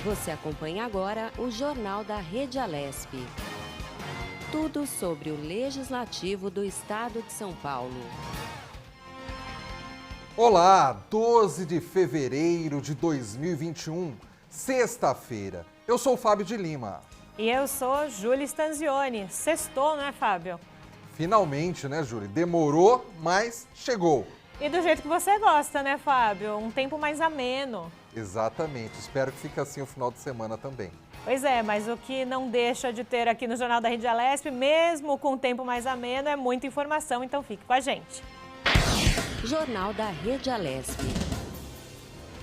Você acompanha agora o Jornal da Rede Alesp. Tudo sobre o Legislativo do Estado de São Paulo. Olá, 12 de fevereiro de 2021, sexta-feira. Eu sou o Fábio de Lima. E eu sou Júlia Stanzioni. Sextou, né, Fábio? Finalmente, né, Júlia? Demorou, mas chegou. E do jeito que você gosta, né, Fábio? Um tempo mais ameno. Exatamente. Espero que fique assim o final de semana também. Pois é, mas o que não deixa de ter aqui no Jornal da Rede Alesp, mesmo com o tempo mais ameno, é muita informação, então fique com a gente. Jornal da Rede Alesp.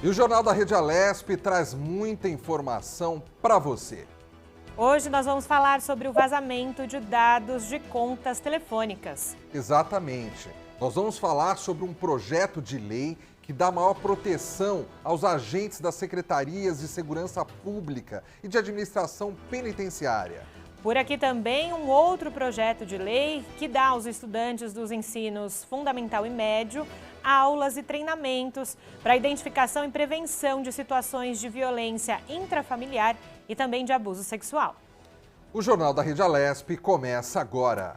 E o Jornal da Rede Alesp traz muita informação para você. Hoje nós vamos falar sobre o vazamento de dados de contas telefônicas. Exatamente. Nós vamos falar sobre um projeto de lei que dá maior proteção aos agentes das secretarias de segurança pública e de administração penitenciária. Por aqui também um outro projeto de lei que dá aos estudantes dos ensinos fundamental e médio aulas e treinamentos para identificação e prevenção de situações de violência intrafamiliar e também de abuso sexual. O Jornal da Rede Alesp começa agora.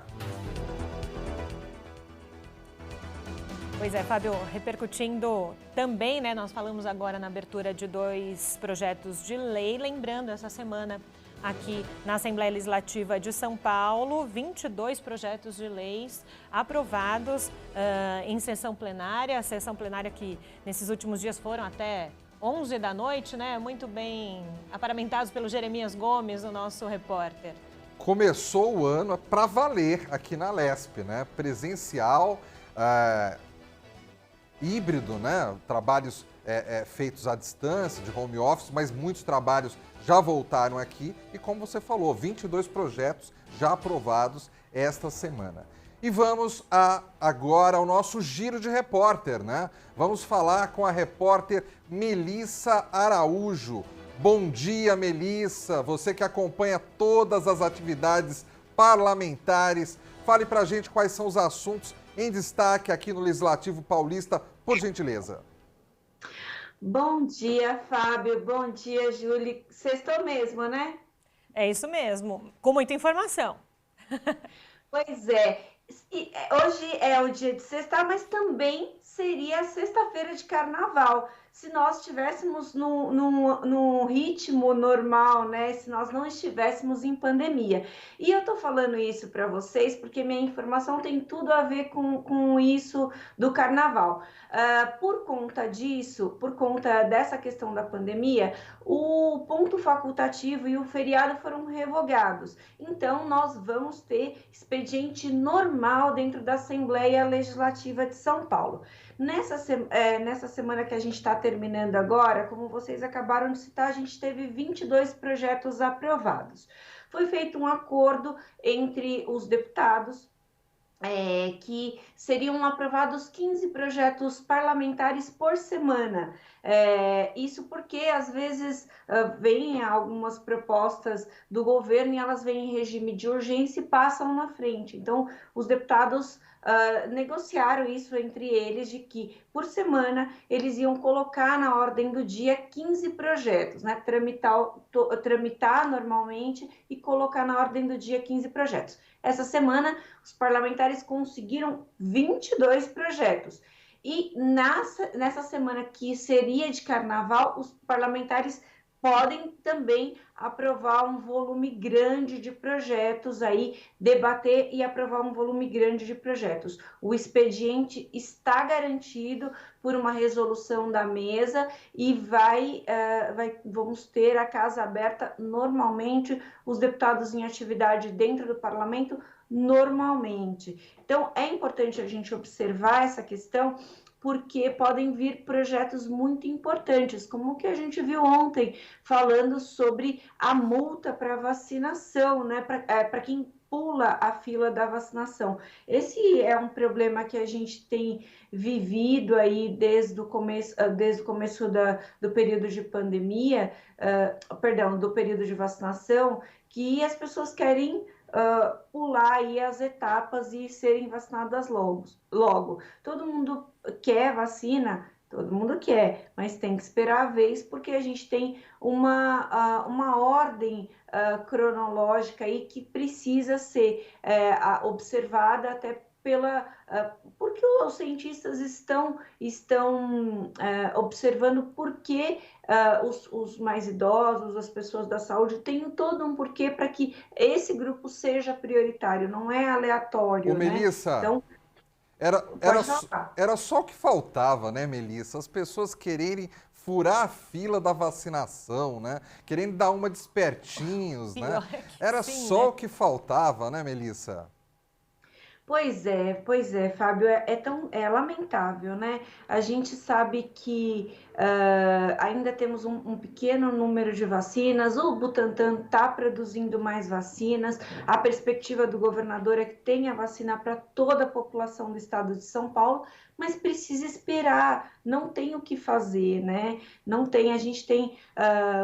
Pois é, Fábio, repercutindo também, né, nós falamos agora na abertura de 2 projetos de lei, lembrando essa semana aqui na Assembleia Legislativa de São Paulo, 22 projetos de leis aprovados em sessão plenária que nesses últimos dias foram até 11 da noite, né, muito bem aparamentados pelo Jeremias Gomes, o nosso repórter. Começou o ano para valer aqui na Alesp, né, presencial, híbrido, né? Trabalhos feitos à distância, de home office, mas muitos trabalhos já voltaram aqui e, como você falou, 22 projetos já aprovados esta semana. E vamos agora ao nosso giro de repórter, né? Vamos falar com a repórter Melissa Araújo. Bom dia, Melissa, você que acompanha todas as atividades parlamentares. Fale pra gente quais são os assuntos em destaque aqui no Legislativo Paulista, por gentileza. Bom dia, Fábio. Bom dia, Júlia. Sextou mesmo, né? É isso mesmo, com muita informação. Pois é. Hoje é o dia de sexta, mas também seria sexta-feira de carnaval. Se nós estivéssemos num ritmo normal, né? Se nós não estivéssemos em pandemia. E eu tô falando isso para vocês porque minha informação tem tudo a ver com isso do carnaval. Por conta disso, por conta dessa questão da pandemia, o ponto facultativo e o feriado foram revogados. Então, nós vamos ter expediente normal dentro da Assembleia Legislativa de São Paulo. Nessa semana que a gente está terminando agora, como vocês acabaram de citar, a gente teve 22 projetos aprovados. Foi feito um acordo entre os deputados, que seriam aprovados 15 projetos parlamentares por semana. Isso porque, às vezes, vêm algumas propostas do governo e elas vêm em regime de urgência e passam na frente. Então, os deputados negociaram isso entre eles, de que, por semana, eles iam colocar na ordem do dia 15 projetos, né? Tramitar normalmente e colocar na ordem do dia 15 projetos. Essa semana, os parlamentares conseguiram 22 projetos. E nessa semana que seria de carnaval, os parlamentares podem também aprovar um volume grande de projetos aí, debater e aprovar um volume grande de projetos. O expediente está garantido por uma resolução da mesa e vamos ter a casa aberta normalmente, os deputados em atividade dentro do parlamento normalmente. Então, é importante a gente observar essa questão, porque podem vir projetos muito importantes, como o que a gente viu ontem, falando sobre a multa para vacinação, né, para quem pula a fila da vacinação. Esse é um problema que a gente tem vivido aí desde o começo do período de pandemia, do período de vacinação, que as pessoas querem pular aí as etapas e serem vacinadas logo. Todo mundo quer vacina, Todo mundo quer, mas tem que esperar a vez, porque a gente tem uma ordem cronológica aí que precisa ser observada até porque os cientistas estão observando por que os mais idosos, as pessoas da saúde, têm todo um porquê para que esse grupo seja prioritário, não é aleatório, Ô, né? Melissa, Então, era, era, pode s- falar. era só o que faltava, né, Melissa? As pessoas quererem furar a fila da vacinação, né? Querendo dar uma de espertinhos, né? Pior que Era sim, só né? o que faltava, né, Melissa? Pois é, Fábio, é lamentável, né? A gente sabe que ainda temos um pequeno número de vacinas, o Butantan está produzindo mais vacinas, a perspectiva do governador é que tenha vacina para toda a população do estado de São Paulo, mas precisa esperar, não tem o que fazer, né? Não tem, a gente tem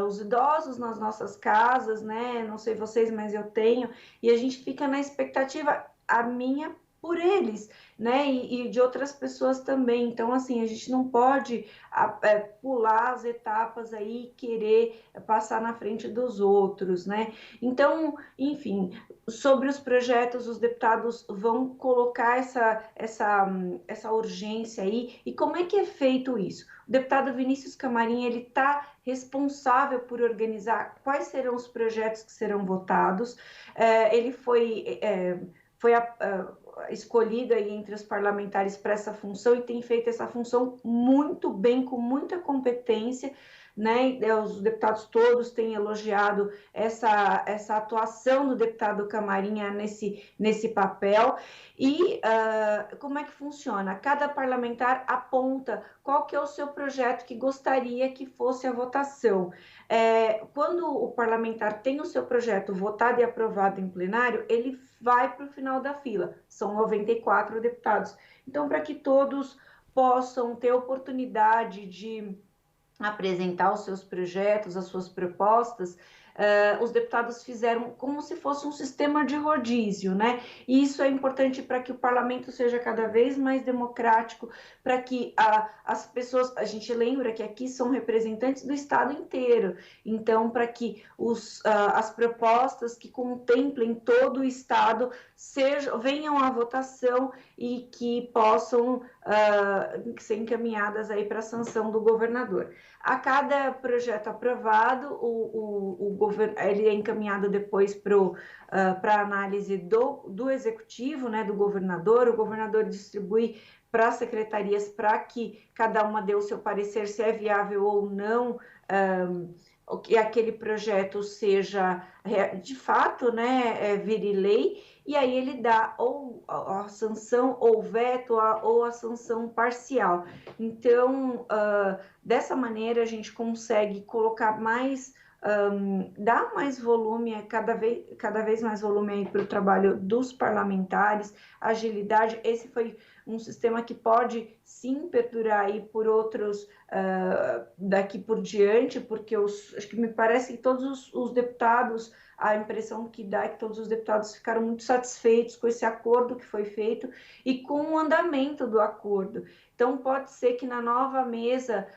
os idosos nas nossas casas, né? Não sei vocês, mas eu tenho, e a gente fica na expectativa. A minha por eles, né? E de outras pessoas também. Então, assim, a gente não pode pular as etapas aí e querer passar na frente dos outros, né? Então, enfim, sobre os projetos, os deputados vão colocar essa urgência aí. E como é que é feito isso? O deputado Vinícius Camarim, ele está responsável por organizar quais serão os projetos que serão votados. Ele foi escolhido aí entre os parlamentares para essa função e tem feito essa função muito bem, com muita competência, né? Os deputados todos têm elogiado essa atuação do deputado Camarinha nesse papel. E como é que funciona? Cada parlamentar aponta qual que é o seu projeto que gostaria que fosse a votação. Quando o parlamentar tem o seu projeto votado e aprovado em plenário, ele vai para o final da fila. São 94 deputados. Então, para que todos possam ter oportunidade de apresentar os seus projetos, as suas propostas, os deputados fizeram como se fosse um sistema de rodízio, né? E isso é importante para que o parlamento seja cada vez mais democrático, para que as pessoas, a gente lembra que aqui são representantes do estado inteiro, então para que as propostas que contemplem todo o estado venham à votação e que possam ser encaminhadas aí para a sanção do governador. A cada projeto aprovado, o governo, ele é encaminhado depois para a análise do executivo, né, do governador. O governador distribui para as secretarias para que cada uma dê o seu parecer se é viável ou não que aquele projeto seja de fato, né, vire lei, e aí ele dá ou a sanção ou o veto ou a sanção parcial. Então, dessa maneira a gente consegue colocar mais, dar mais volume, cada vez mais volume para o trabalho dos parlamentares, agilidade. Esse foi um sistema que pode sim perdurar aí por outros daqui por diante, porque acho que me parece que todos os deputados, a impressão que dá é que todos os deputados ficaram muito satisfeitos com esse acordo que foi feito e com o andamento do acordo. Então, pode ser que na nova mesa,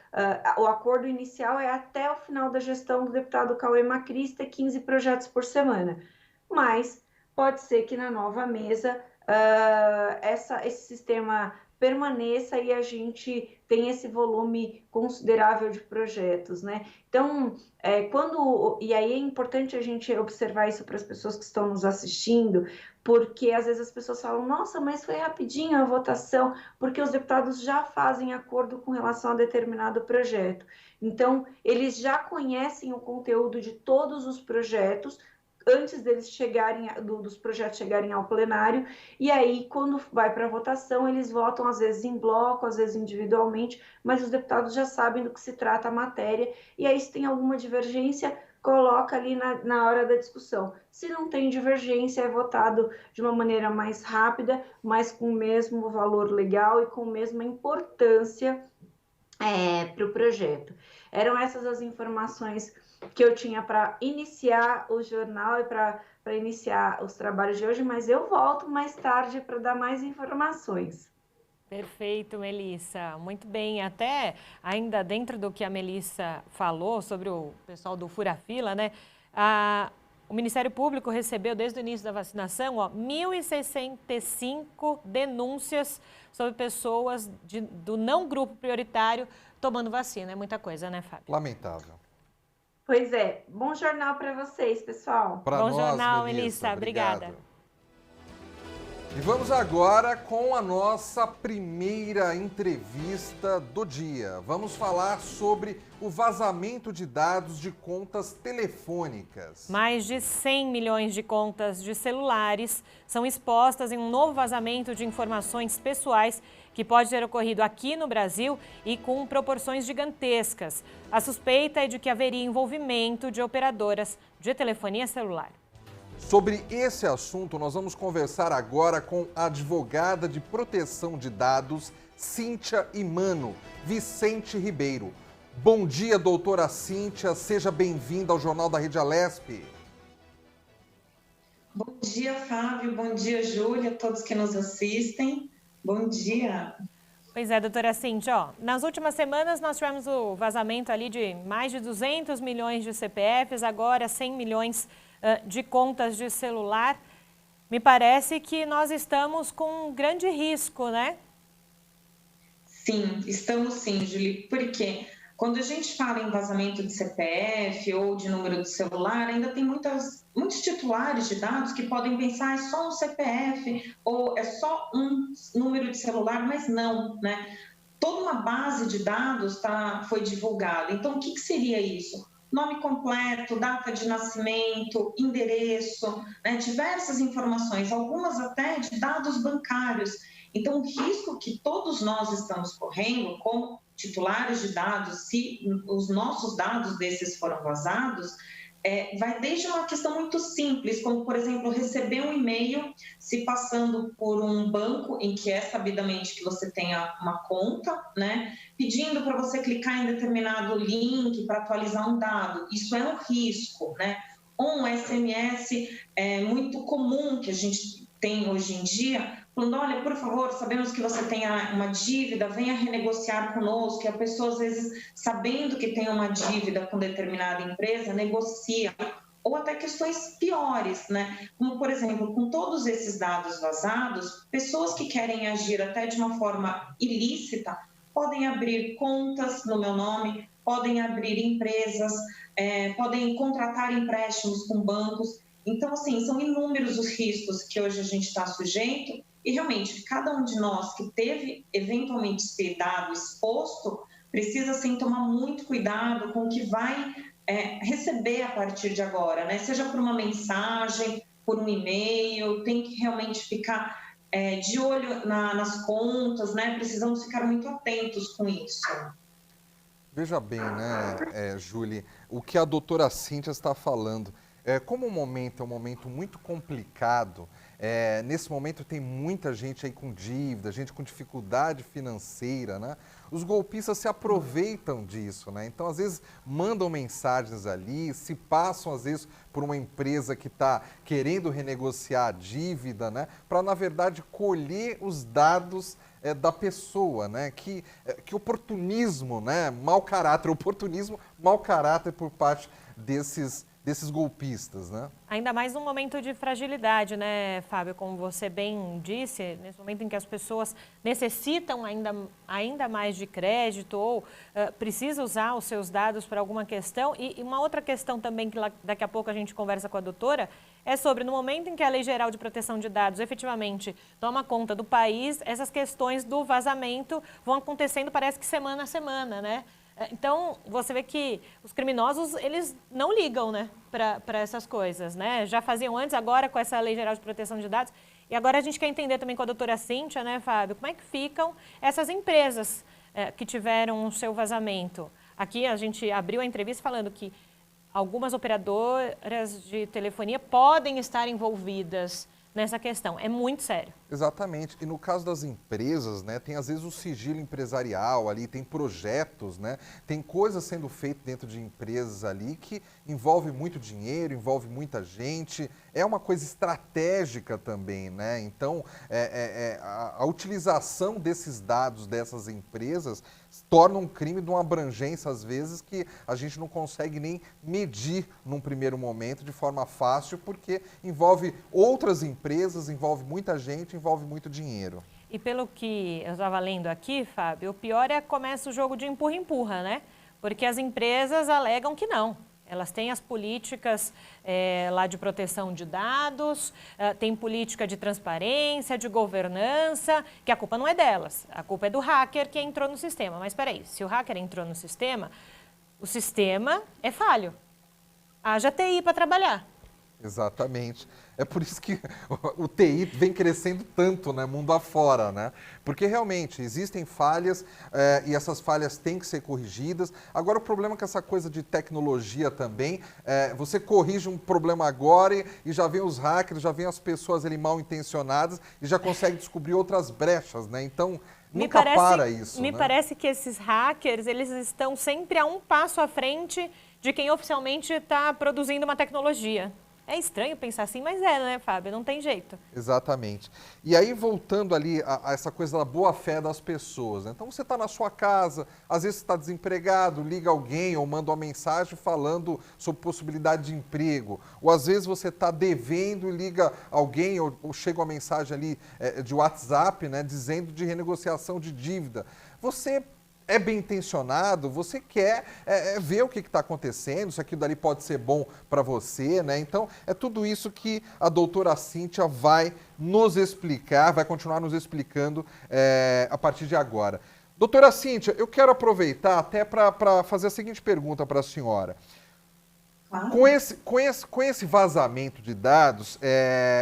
o acordo inicial é até o final da gestão do deputado Cauê Macris ter 15 projetos por semana, mas pode ser que na nova mesa esse sistema permaneça e a gente tem esse volume considerável de projetos, né? Então, e aí é importante a gente observar isso para as pessoas que estão nos assistindo, porque às vezes as pessoas falam, nossa, mas foi rapidinho a votação, porque os deputados já fazem acordo com relação a determinado projeto. Então, eles já conhecem o conteúdo de todos os projetos, antes deles dos projetos chegarem ao plenário, e aí, quando vai para a votação, eles votam às vezes em bloco, às vezes individualmente, mas os deputados já sabem do que se trata a matéria, e aí, se tem alguma divergência, coloca ali na hora da discussão. Se não tem divergência, é votado de uma maneira mais rápida, mas com o mesmo valor legal e com a mesma importância para o projeto. Eram essas as informações que eu tinha para iniciar o jornal e para iniciar os trabalhos de hoje, mas eu volto mais tarde para dar mais informações. Perfeito, Melissa. Muito bem. Até ainda dentro do que a Melissa falou sobre o pessoal do Fura-Fila, né? O Ministério Público recebeu desde o início da vacinação 1.065 denúncias sobre pessoas do não grupo prioritário tomando vacina. É muita coisa, né, Fábio? Lamentável. Pois é. Bom jornal para vocês, pessoal. Pra Bom nós, jornal, Melissa. Melissa. Obrigada. Obrigado. E vamos agora com a nossa primeira entrevista do dia. Vamos falar sobre o vazamento de dados de contas telefônicas. Mais de 100 milhões de contas de celulares são expostas em um novo vazamento de informações pessoais que pode ter ocorrido aqui no Brasil e com proporções gigantescas. A suspeita é de que haveria envolvimento de operadoras de telefonia celular. Sobre esse assunto, nós vamos conversar agora com a advogada de proteção de dados, Cíntia Imano, Vicente Ribeiro. Bom dia, doutora Cíntia, seja bem-vinda ao Jornal da Rede Alesp. Bom dia, Fábio, bom dia, Júlia, todos que nos assistem. Bom dia. Pois é, doutora Cíntia, nas últimas semanas nós tivemos o vazamento ali de mais de 200 milhões de CPFs, agora 100 milhões de contas de celular. Me parece que nós estamos com um grande risco, né? Sim, estamos sim, Júlia, porque quando a gente fala em vazamento de CPF ou de número de celular, ainda tem muitos titulares de dados que podem pensar é só um CPF ou é só um número de celular, mas não, né? Toda uma base de dados foi divulgada. Então, o que seria isso? Nome completo, data de nascimento, endereço, né? Diversas informações, algumas até de dados bancários. Então, o risco que todos nós estamos correndo como titulares de dados, se os nossos dados desses foram vazados, vai desde uma questão muito simples, como, por exemplo, receber um e-mail se passando por um banco em que é sabidamente que você tenha uma conta, né? Pedindo para você clicar em determinado link para atualizar um dado. Isso é um risco, né? Ou um SMS muito comum que a gente tem hoje em dia, falando, olha, por favor, sabemos que você tem uma dívida, venha renegociar conosco, e a pessoa, às vezes, sabendo que tem uma dívida com determinada empresa, negocia. Ou até questões piores, né? Como, por exemplo, com todos esses dados vazados, pessoas que querem agir até de uma forma ilícita podem abrir contas no meu nome, podem abrir empresas, podem contratar empréstimos com bancos. Então, assim, são inúmeros os riscos que hoje a gente está sujeito e, realmente, cada um de nós que teve, eventualmente, esse dado exposto, precisa, sim, tomar muito cuidado com o que vai receber a partir de agora, né? Seja por uma mensagem, por um e-mail, tem que realmente ficar de olho nas contas, né? Precisamos ficar muito atentos com isso. Veja bem, né, Júlia, o que a doutora Cíntia está falando. Como o momento é um momento muito complicado, nesse momento tem muita gente aí com dívida, gente com dificuldade financeira, né? Os golpistas se aproveitam disso, né? Então, às vezes, mandam mensagens ali, se passam, às vezes, por uma empresa que está querendo renegociar a dívida, né? Para, na verdade, colher os dados da pessoa, né? Que oportunismo, né? Mau caráter, oportunismo, mau caráter por parte desses golpistas, né? Ainda mais num momento de fragilidade, né, Fábio? Como você bem disse, nesse momento em que as pessoas necessitam ainda mais de crédito ou precisam usar os seus dados para alguma questão. E uma outra questão também, que daqui a pouco a gente conversa com a doutora, é sobre, no momento em que a Lei Geral de Proteção de Dados efetivamente toma conta do país, essas questões do vazamento vão acontecendo, parece que semana a semana, né? Então, você vê que os criminosos, eles não ligam, né, para essas coisas, né? Já faziam antes, agora com essa Lei Geral de Proteção de Dados. E agora a gente quer entender também com a doutora Cíntia, né, Fábio, como é que ficam essas empresas que tiveram o seu vazamento. Aqui a gente abriu a entrevista falando que algumas operadoras de telefonia podem estar envolvidas nessa questão. É muito sério. Exatamente. E no caso das empresas, né, tem às vezes o sigilo empresarial ali, tem projetos, né, tem coisas sendo feitas dentro de empresas ali que envolve muito dinheiro, envolve muita gente, é uma coisa estratégica também, né? Então, a utilização desses dados dessas empresas torna um crime de uma abrangência, às vezes, que a gente não consegue nem medir num primeiro momento de forma fácil, porque envolve outras empresas, envolve muita gente, envolve muito dinheiro. E pelo que eu estava lendo aqui, Fábio, o pior é que começa o jogo de empurra-empurra, né? Porque as empresas alegam que não. Elas têm as políticas lá de proteção de dados, tem política de transparência, de governança, que a culpa não é delas, a culpa é do hacker que entrou no sistema. Mas espera aí, se o hacker entrou no sistema, o sistema é falho. Haja TI para trabalhar. Exatamente. É por isso que o TI vem crescendo tanto, né, mundo afora, né? Porque realmente existem falhas e essas falhas têm que ser corrigidas. Agora o problema é que essa coisa de tecnologia também, você corrige um problema agora e já vem os hackers, já vem as pessoas ali mal intencionadas e já consegue descobrir outras brechas, né? Então nunca para isso. Me parece que esses hackers, eles estão sempre a um passo à frente de quem oficialmente está produzindo uma tecnologia. É estranho pensar assim, mas né, Fábio? Não tem jeito. Exatamente. E aí, voltando ali a essa coisa da boa-fé das pessoas, né? Então, você está na sua casa, às vezes você está desempregado, liga alguém ou manda uma mensagem falando sobre possibilidade de emprego. Ou, às vezes, você está devendo e liga alguém ou chega uma mensagem ali de WhatsApp, né, dizendo de renegociação de dívida. Você é bem intencionado, você quer ver o que está acontecendo, se aquilo dali pode ser bom para você, né? Então, é tudo isso que a doutora Cíntia vai nos explicar, vai continuar nos explicando a partir de agora. Doutora Cíntia, eu quero aproveitar até para fazer a seguinte pergunta para a senhora. Com esse vazamento de dados,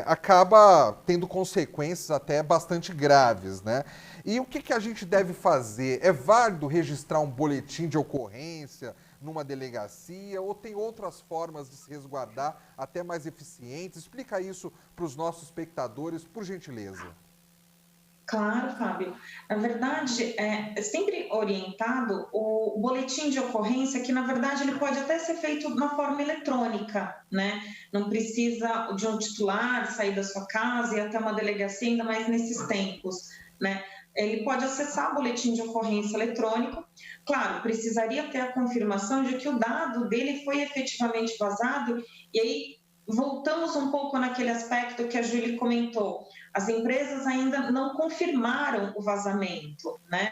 acaba tendo consequências até bastante graves, né? E o que a gente deve fazer? É válido registrar um boletim de ocorrência numa delegacia ou tem outras formas de se resguardar até mais eficientes? Explica isso para os nossos espectadores, por gentileza. Claro, Fábio. Na verdade, é sempre orientado o boletim de ocorrência, que na verdade ele pode até ser feito na forma eletrônica, né? Não precisa de um titular sair da sua casa e ir até uma delegacia, ainda mais nesses tempos, né? Ele pode acessar o boletim de ocorrência eletrônico. Claro, precisaria ter a confirmação de que o dado dele foi efetivamente vazado, e aí voltamos um pouco naquele aspecto que a Júlia comentou. As empresas ainda não confirmaram o vazamento, né?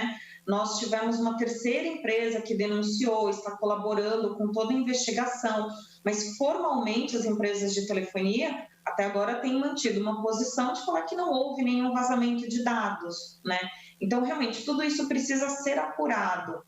Nós tivemos uma terceira empresa que denunciou, está colaborando com toda a investigação, mas formalmente as empresas de telefonia até agora têm mantido uma posição de falar que não houve nenhum vazamento de dados, né? Então, realmente, tudo isso precisa ser apurado.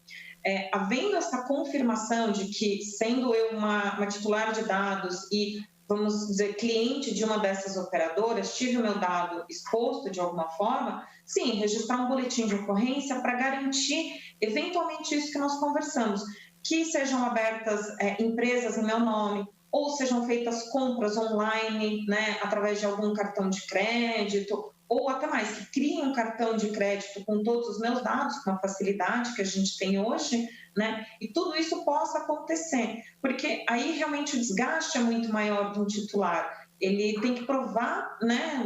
Havendo essa confirmação de que, sendo eu uma titular de dados e, vamos dizer, cliente de uma dessas operadoras, tive o meu dado exposto de alguma forma, sim, registrar um boletim de ocorrência para garantir, eventualmente, isso que nós conversamos, que sejam abertas empresas em meu nome, ou sejam feitas compras online, né, através de algum cartão de crédito, ou até mais, que criem um cartão de crédito com todos os meus dados, com a facilidade que a gente tem hoje, né, e tudo isso possa acontecer, porque aí realmente o desgaste é muito maior de um titular. Ele tem que provar, né,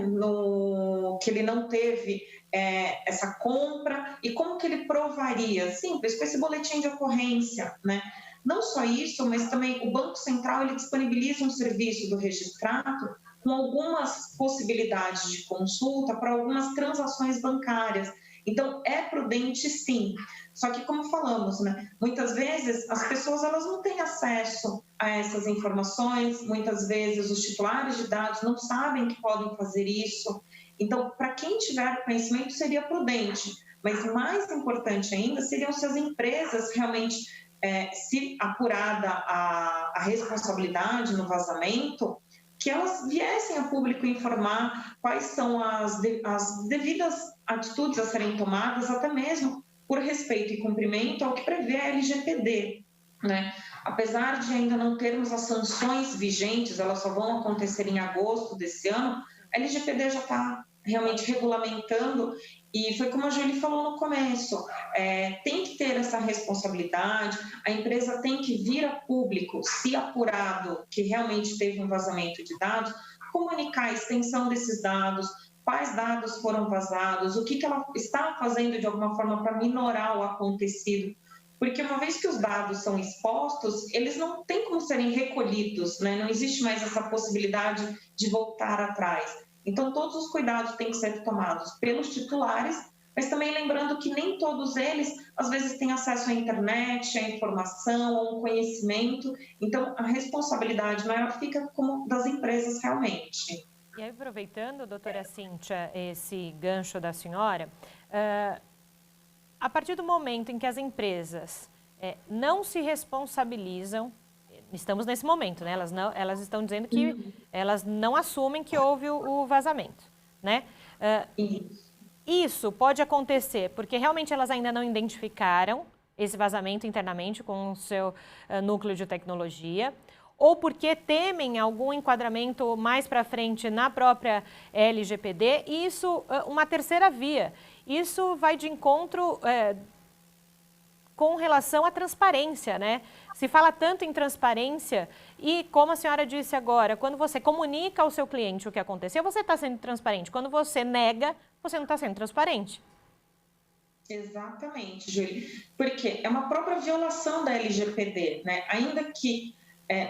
que ele não teve essa compra, e como que ele provaria? Simples, com esse boletim de ocorrência, né? Não só isso, mas também o Banco Central ele disponibiliza um serviço do registrado com algumas possibilidades de consulta para algumas transações bancárias. Então, é prudente sim. Só que, como falamos, né, muitas vezes as pessoas elas não têm acesso a essas informações, muitas vezes os titulares de dados não sabem que podem fazer isso. Então, para quem tiver conhecimento, seria prudente. Mas mais importante ainda seriam se as empresas realmente, se apurada a responsabilidade no vazamento, que elas viessem a público informar quais são as devidas atitudes a serem tomadas, até mesmo por respeito e cumprimento ao que prevê a LGPD, né? Apesar de ainda não termos as sanções vigentes, elas só vão acontecer em agosto desse ano, a LGPD já está realmente regulamentando, e foi como a Julie falou no começo, tem que ter essa responsabilidade, a empresa tem que vir a público, se apurado que realmente teve um vazamento de dados, comunicar a extensão desses dados, quais dados foram vazados, o que ela está fazendo de alguma forma para minorar o acontecido, porque uma vez que os dados são expostos, eles não têm como serem recolhidos, né? Não existe mais essa possibilidade de voltar atrás. Então, todos os cuidados têm que ser tomados pelos titulares, mas também lembrando que nem todos eles, às vezes, têm acesso à internet, à informação, a um conhecimento. Então, a responsabilidade maior fica como das empresas realmente. E aí, aproveitando, doutora Cíntia, esse gancho da senhora, a partir do momento em que as empresas não se responsabilizam, estamos nesse momento, né? Elas estão dizendo que elas não assumem que houve o vazamento, né? Isso pode acontecer porque realmente elas ainda não identificaram esse vazamento internamente com o seu núcleo de tecnologia, ou porque temem algum enquadramento mais para frente na própria LGPD, e isso, uma terceira via. Isso vai de encontro com relação à transparência, né? Se fala tanto em transparência e, como a senhora disse agora, quando você comunica ao seu cliente o que aconteceu, você está sendo transparente. Quando você nega, você não está sendo transparente. Exatamente, Julie. Porque é uma própria violação da LGPD, né? Ainda que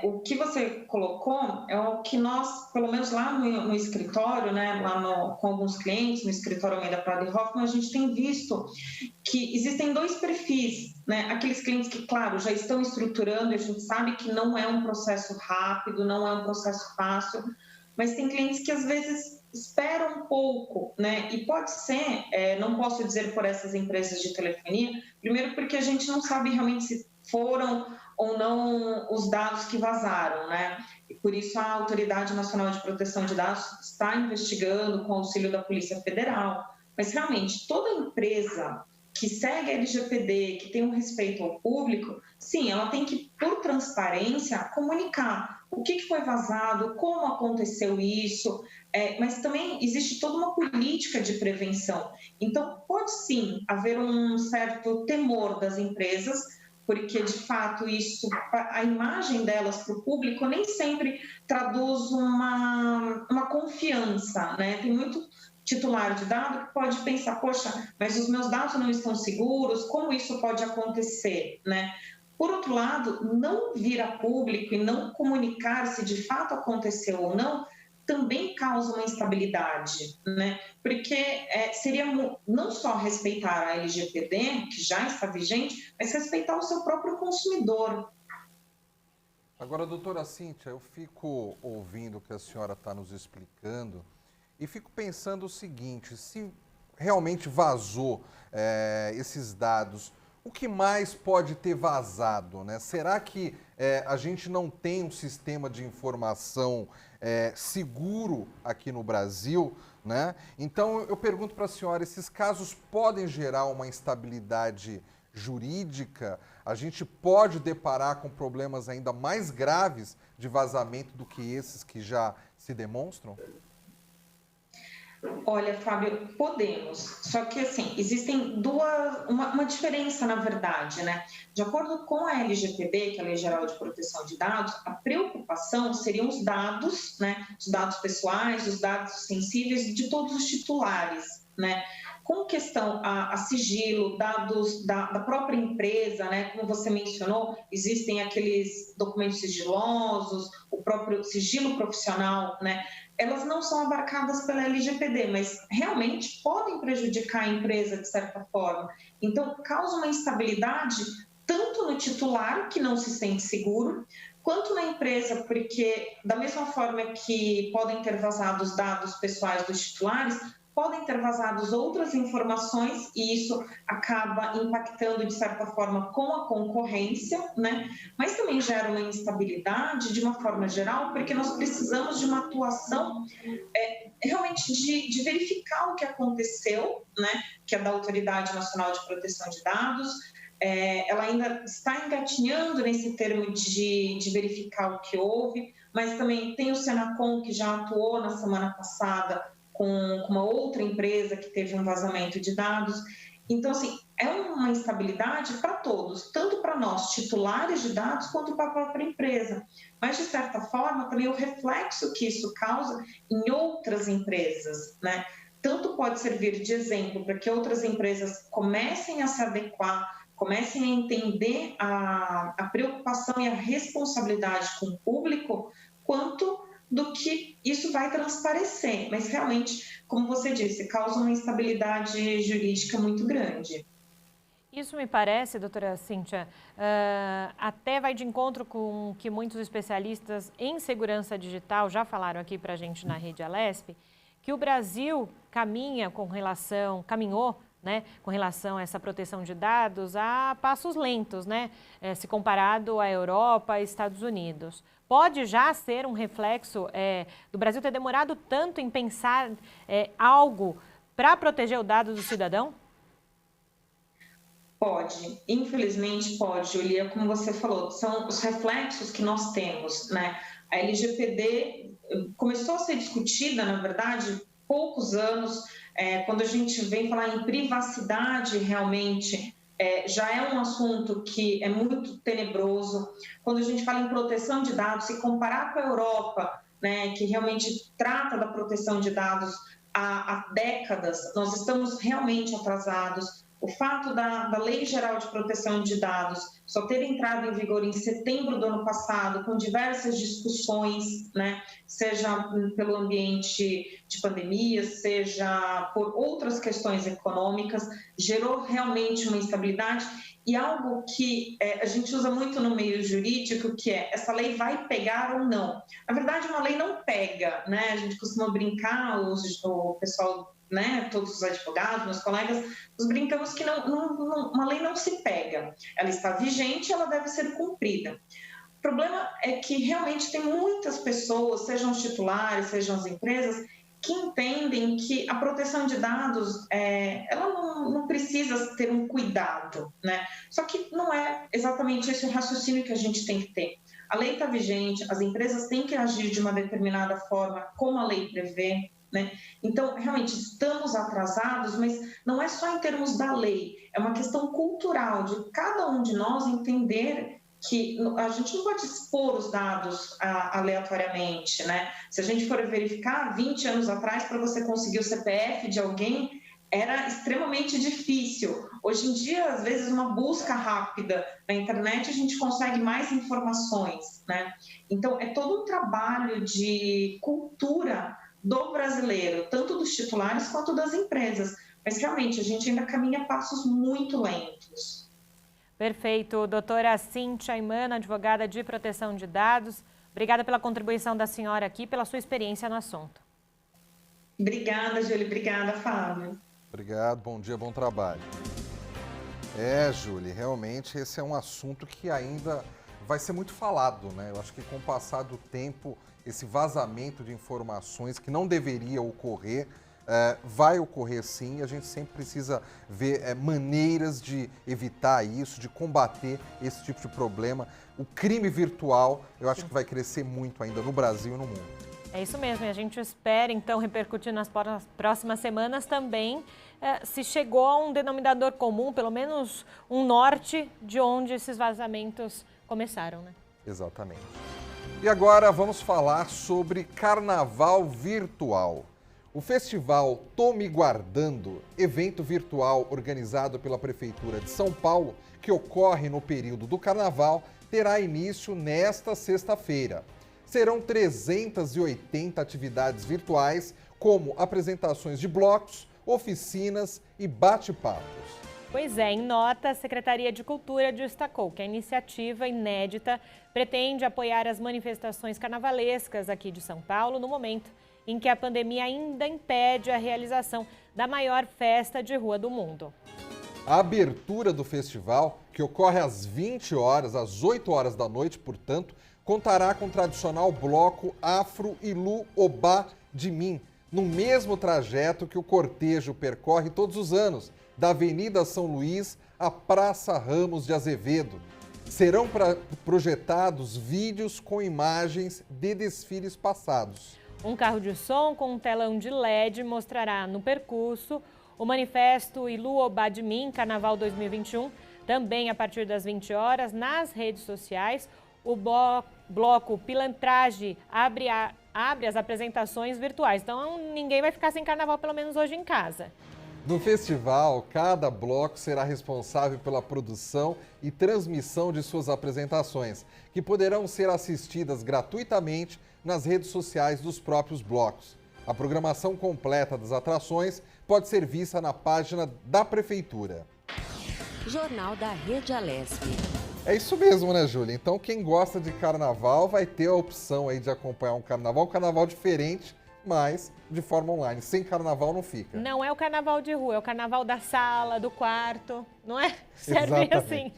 o que você colocou é o que nós, pelo menos lá no escritório, né, com alguns clientes, no escritório Almeida Prado e Hoffman, a gente tem visto que existem dois perfis, né? Aqueles clientes que, claro, já estão estruturando, e a gente sabe que não é um processo rápido, não é um processo fácil, mas tem clientes que às vezes esperam um pouco, né? E pode ser, não posso dizer por essas empresas de telefonia, primeiro porque a gente não sabe realmente se foram ou não os dados que vazaram, né? E por isso a Autoridade Nacional de Proteção de Dados está investigando com o auxílio da Polícia Federal. Mas realmente toda empresa que segue a LGPD, que tem um respeito ao público, sim, ela tem que, por transparência, comunicar o que foi vazado, como aconteceu isso, mas também existe toda uma política de prevenção. Então, pode sim haver um certo temor das empresas, porque, de fato, isso, a imagem delas para o público nem sempre traduz uma confiança, né? Tem muito titular de dado que pode pensar, poxa, mas os meus dados não estão seguros, como isso pode acontecer, né? Por outro lado, não vir a público e não comunicar se de fato aconteceu ou não, também causa uma instabilidade, né? Porque seria não só respeitar a LGPD, que já está vigente, mas respeitar o seu próprio consumidor. Agora, doutora Cíntia, eu fico ouvindo o que a senhora está nos explicando e fico pensando o seguinte, se realmente vazou esses dados, o que mais pode ter vazado, né? Será que a gente não tem um sistema de informação seguro aqui no Brasil, né? Então, eu pergunto para a senhora, esses casos podem gerar uma instabilidade jurídica? A gente pode deparar com problemas ainda mais graves de vazamento do que esses que já se demonstram? Olha, Fábio, podemos, só que assim, existem uma diferença na verdade, né? De acordo com a LGPD, que é a Lei Geral de Proteção de Dados, a preocupação seriam os dados, né? Os dados pessoais, os dados sensíveis de todos os titulares, né? Com questão a sigilo, dados da própria empresa, né? Como você mencionou, existem aqueles documentos sigilosos, o próprio sigilo profissional, né? Elas não são abarcadas pela LGPD, mas realmente podem prejudicar a empresa de certa forma. Então, causa uma instabilidade tanto no titular, que não se sente seguro, quanto na empresa, porque da mesma forma que podem ter vazado os dados pessoais dos titulares, podem ter vazado outras informações e isso acaba impactando, de certa forma, com a concorrência, né? Mas também gera uma instabilidade, de uma forma geral, porque nós precisamos de uma atuação realmente de verificar o que aconteceu, né? Que é da Autoridade Nacional de Proteção de Dados. Ela ainda está engatinhando nesse termo de verificar o que houve, mas também tem o Senacom, que já atuou na semana passada com uma outra empresa que teve um vazamento de dados. Então, assim, é uma instabilidade para todos, tanto para nós, titulares de dados, quanto para a própria empresa. Mas, de certa forma, também o reflexo que isso causa em outras empresas, né? Tanto pode servir de exemplo para que outras empresas comecem a se adequar, comecem a entender a preocupação e a responsabilidade com o público, quanto do que isso vai transparecer. Mas, realmente, como você disse, causa uma instabilidade jurídica muito grande. Isso me parece, doutora Cíntia, até vai de encontro com o que muitos especialistas em segurança digital já falaram aqui para a gente na Rede Alesp, que o Brasil caminhou, né, com relação a essa proteção de dados a passos lentos, né, se comparado à Europa e Estados Unidos. Pode já ser um reflexo do Brasil ter demorado tanto em pensar algo para proteger o dado do cidadão? Pode, infelizmente pode, Julia, como você falou, são os reflexos que nós temos, né? A LGPD começou a ser discutida, na verdade, poucos anos, quando a gente vem falar em privacidade, realmente, já é um assunto que é muito tenebroso. Quando a gente fala em proteção de dados, se comparar com a Europa, né, que realmente trata da proteção de dados há décadas, nós estamos realmente atrasados. O fato da Lei Geral de Proteção de Dados só ter entrado em vigor em setembro do ano passado, com diversas discussões, né, seja pelo ambiente de pandemia, seja por outras questões econômicas, gerou realmente uma instabilidade e algo que a gente usa muito no meio jurídico, que é essa lei vai pegar ou não. Na verdade, uma lei não pega, né? A gente costuma brincar, o pessoal, né, todos os advogados, meus colegas, nós brincamos que uma lei não se pega. Ela está vigente, ela deve ser cumprida. O problema é que realmente tem muitas pessoas, sejam os titulares, sejam as empresas, que entendem que a proteção de dados, ela não precisa ter um cuidado, né? Só que não é exatamente esse o raciocínio que a gente tem que ter. A lei está vigente, as empresas têm que agir de uma determinada forma, como a lei prevê, né? Então, realmente, estamos atrasados, mas não é só em termos da lei, é uma questão cultural de cada um de nós entender que a gente não pode expor os dados aleatoriamente, né? Se a gente for verificar, 20 anos atrás, para você conseguir o CPF de alguém, era extremamente difícil. Hoje em dia, às vezes, uma busca rápida na internet, a gente consegue mais informações, né? Então, é todo um trabalho de cultura do brasileiro, tanto dos titulares quanto das empresas. Mas, realmente, a gente ainda caminha a passos muito lentos. Perfeito. Doutora Cíntia Aimana, advogada de proteção de dados. Obrigada pela contribuição da senhora aqui, pela sua experiência no assunto. Obrigada, Júlia. Obrigada, Fábio. Obrigado, bom dia, bom trabalho. Júlia, realmente esse é um assunto que ainda vai ser muito falado, né? Eu acho que com o passar do tempo, esse vazamento de informações que não deveria ocorrer, vai ocorrer sim, e a gente sempre precisa ver maneiras de evitar isso, de combater esse tipo de problema. O crime virtual, eu acho que vai crescer muito ainda no Brasil e no mundo. É isso mesmo, e a gente espera então repercutir nas próximas semanas também se chegou a um denominador comum, pelo menos um norte de onde esses vazamentos começaram, né? Exatamente. E agora vamos falar sobre carnaval virtual. O festival Tô Me Guardando, evento virtual organizado pela Prefeitura de São Paulo, que ocorre no período do carnaval, terá início nesta sexta-feira. Serão 380 atividades virtuais, como apresentações de blocos, oficinas e bate-papos. Pois é, em nota, a Secretaria de Cultura destacou que a iniciativa inédita pretende apoiar as manifestações carnavalescas aqui de São Paulo no momento em que a pandemia ainda impede a realização da maior festa de rua do mundo. A abertura do festival, que ocorre às 20 horas, às 8 horas da noite, portanto, contará com o tradicional bloco Afro Ilu Obá de Mim, no mesmo trajeto que o cortejo percorre todos os anos, da Avenida São Luís à Praça Ramos de Azevedo. Serão projetados vídeos com imagens de desfiles passados. Um carro de som com um telão de LED mostrará no percurso o manifesto Iluo Badmin Carnaval 2021, também a partir das 20 horas, nas redes sociais. O bloco Pilantragem abre as apresentações virtuais, então ninguém vai ficar sem carnaval, pelo menos hoje em casa. No festival, cada bloco será responsável pela produção e transmissão de suas apresentações, que poderão ser assistidas gratuitamente nas redes sociais dos próprios blocos. A programação completa das atrações pode ser vista na página da Prefeitura. Jornal da Rede Alesp. É isso mesmo, né, Júlia? Então, quem gosta de carnaval vai ter a opção aí de acompanhar um carnaval diferente, mas de forma online. Sem carnaval não fica. Não é o carnaval de rua, é o carnaval da sala, do quarto, não é? Serve assim.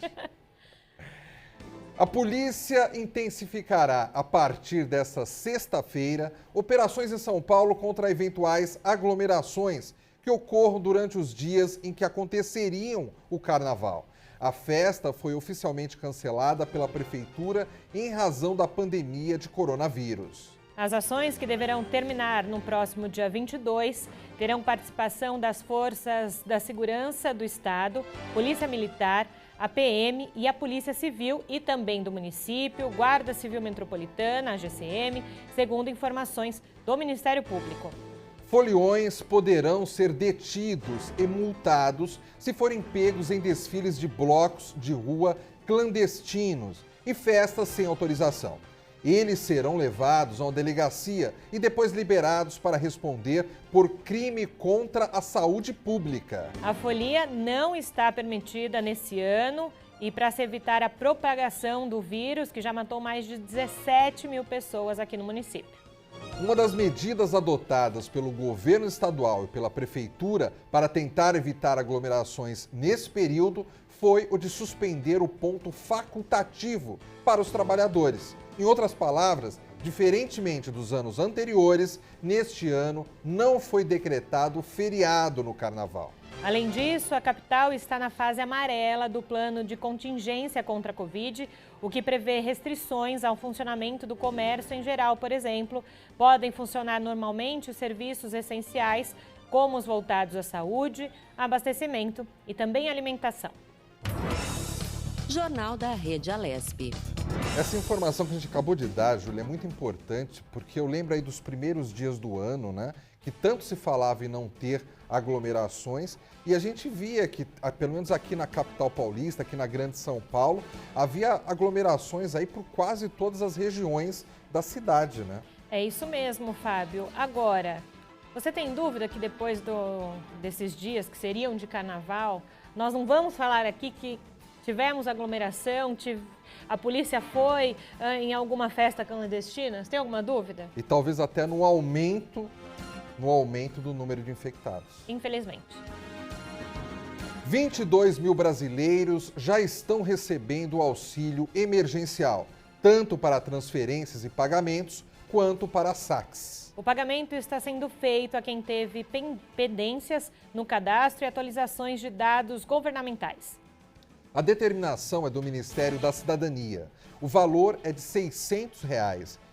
A polícia intensificará, a partir desta sexta-feira, operações em São Paulo contra eventuais aglomerações que ocorram durante os dias em que aconteceriam o carnaval. A festa foi oficialmente cancelada pela Prefeitura em razão da pandemia de coronavírus. As ações, que deverão terminar no próximo dia 22, terão participação das Forças da Segurança do Estado, Polícia Militar, a PM e a Polícia Civil e também do município, Guarda Civil Metropolitana, a GCM, segundo informações do Ministério Público. Foliões poderão ser detidos e multados se forem pegos em desfiles de blocos de rua clandestinos e festas sem autorização. Eles serão levados a uma delegacia e depois liberados para responder por crime contra a saúde pública. A folia não está permitida nesse ano e para se evitar a propagação do vírus, que já matou mais de 17 mil pessoas aqui no município. Uma das medidas adotadas pelo governo estadual e pela prefeitura para tentar evitar aglomerações nesse período foi o de suspender o ponto facultativo para os trabalhadores. Em outras palavras, diferentemente dos anos anteriores, neste ano não foi decretado feriado no carnaval. Além disso, a capital está na fase amarela do plano de contingência contra a Covid, o que prevê restrições ao funcionamento do comércio em geral. Por exemplo, podem funcionar normalmente os serviços essenciais, como os voltados à saúde, abastecimento e também alimentação. Jornal da Rede Alesp. Essa informação que a gente acabou de dar, Júlia, é muito importante, porque eu lembro aí dos primeiros dias do ano, né, que tanto se falava em não ter aglomerações, e a gente via que, pelo menos aqui na capital paulista, aqui na Grande São Paulo, havia aglomerações aí por quase todas as regiões da cidade, né? É isso mesmo, Fábio. Agora, você tem dúvida que depois desses dias que seriam de carnaval, nós não vamos falar aqui que tivemos aglomeração, a polícia foi em alguma festa clandestina? Você tem alguma dúvida? E talvez até no aumento do número de infectados. Infelizmente. 22 mil brasileiros já estão recebendo o auxílio emergencial, tanto para transferências e pagamentos, quanto para saques. O pagamento está sendo feito a quem teve pendências no cadastro e atualizações de dados governamentais. A determinação é do Ministério da Cidadania. O valor é de R$ 600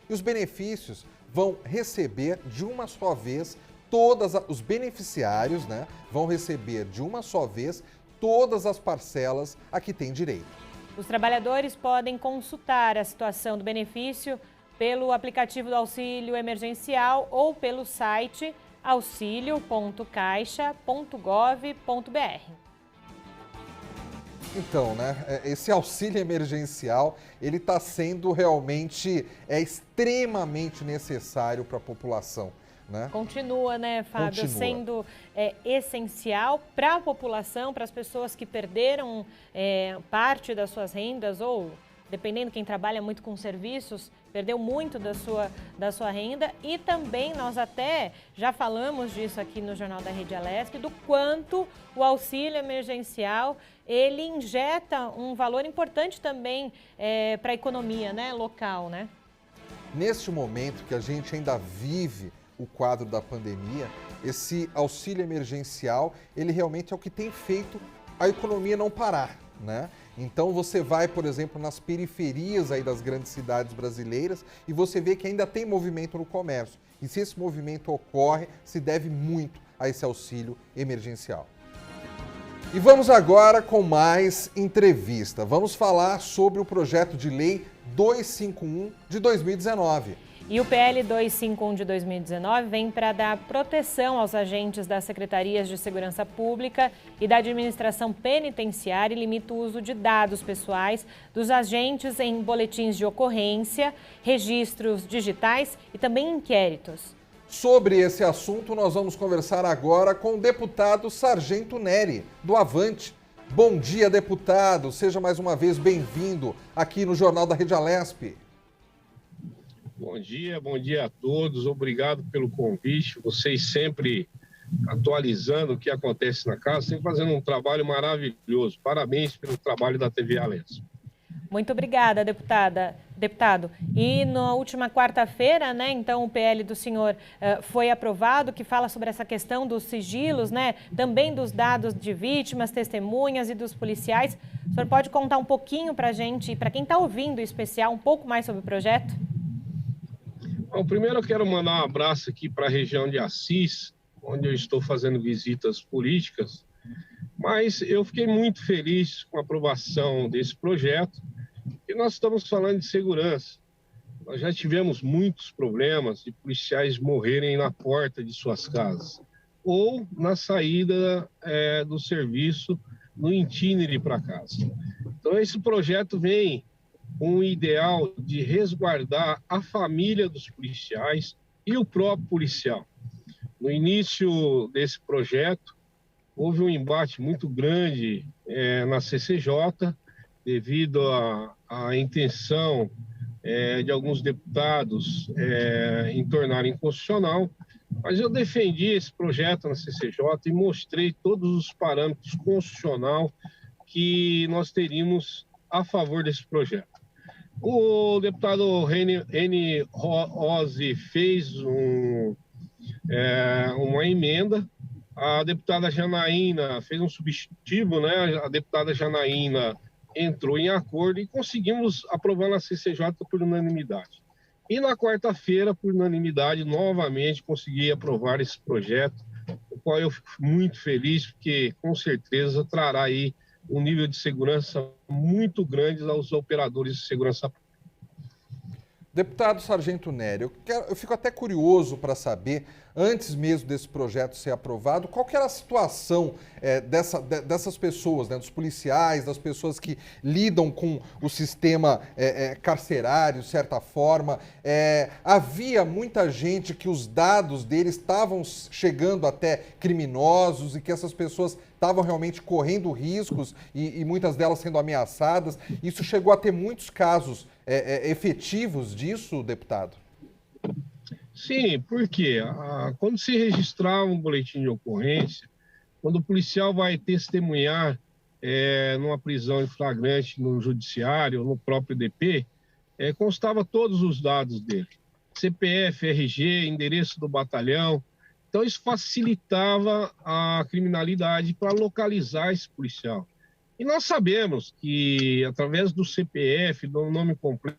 e os benefícios vão receber de uma só vez os beneficiários, né, vão receber de uma só vez todas as parcelas a que têm direito. Os trabalhadores podem consultar a situação do benefício pelo aplicativo do auxílio emergencial ou pelo site auxilio.caixa.gov.br. Então, né, esse auxílio emergencial, ele está sendo realmente extremamente necessário para a população, né? Continua, né, Fábio, sendo essencial para a população, para as pessoas que perderam parte das suas rendas ou, dependendo quem trabalha muito com serviços, perdeu muito da sua renda. E também nós até já falamos disso aqui no Jornal da Rede Alesp, do quanto o auxílio emergencial, ele injeta um valor importante também para a economia, né, local, né? Neste momento que a gente ainda vive o quadro da pandemia, esse auxílio emergencial, ele realmente é o que tem feito a economia não parar, né? Então você vai, por exemplo, nas periferias aí das grandes cidades brasileiras e você vê que ainda tem movimento no comércio. E se esse movimento ocorre, se deve muito a esse auxílio emergencial. E vamos agora com mais entrevista. Vamos falar sobre o projeto de lei 251 de 2019. E o PL 251 de 2019 vem para dar proteção aos agentes das Secretarias de Segurança Pública e da Administração Penitenciária e limita o uso de dados pessoais dos agentes em boletins de ocorrência, registros digitais e também inquéritos. Sobre esse assunto, nós vamos conversar agora com o deputado Sargento Neri, do Avante. Bom dia, deputado. Seja mais uma vez bem-vindo aqui no Jornal da Rede Alesp. Bom dia a todos. Obrigado pelo convite. Vocês sempre atualizando o que acontece na casa, sempre fazendo um trabalho maravilhoso. Parabéns pelo trabalho da TV Alesp. Muito obrigada, deputado. E na última quarta-feira, né, então o PL do senhor foi aprovado, que fala sobre essa questão dos sigilos, né, também dos dados de vítimas, testemunhas e dos policiais. O senhor pode contar um pouquinho para a gente, para quem está ouvindo em especial, um pouco mais sobre o projeto? Bom, primeiro eu quero mandar um abraço aqui para a região de Assis, onde eu estou fazendo visitas políticas, mas eu fiquei muito feliz com a aprovação desse projeto, e nós estamos falando de segurança. Nós já tivemos muitos problemas de policiais morrerem na porta de suas casas ou na saída do serviço, no itinerário para casa. Então, esse projeto vem com o ideal de resguardar a família dos policiais e o próprio policial. No início desse projeto, houve um embate muito grande na CCJ, devido à intenção de alguns deputados em tornarem inconstitucional, mas eu defendi esse projeto na CCJ e mostrei todos os parâmetros constitucional que nós teríamos a favor desse projeto. O deputado Reni Rose fez uma emenda, a deputada Janaína fez um substitutivo, né? A deputada Janaína entrou em acordo e conseguimos aprovar na CCJ por unanimidade. E na quarta-feira, por unanimidade, novamente consegui aprovar esse projeto, o qual eu fico muito feliz, porque com certeza trará aí um nível de segurança muito grande aos operadores de segurança pública. Deputado Sargento Neri, eu fico até curioso para saber, antes mesmo desse projeto ser aprovado, qual que era a situação dessas pessoas, né, dos policiais, das pessoas que lidam com o sistema carcerário, de certa forma. Havia muita gente que os dados deles estavam chegando até criminosos e que essas pessoas estavam realmente correndo riscos e muitas delas sendo ameaçadas. Isso chegou a ter muitos casos efetivos disso, deputado? Sim, porque quando se registrar um boletim de ocorrência, quando o policial vai testemunhar numa prisão em flagrante no judiciário ou no próprio DP, constava todos os dados dele. CPF, RG, endereço do batalhão. Então isso facilitava a criminalidade para localizar esse policial. E nós sabemos que, através do CPF, do nome completo,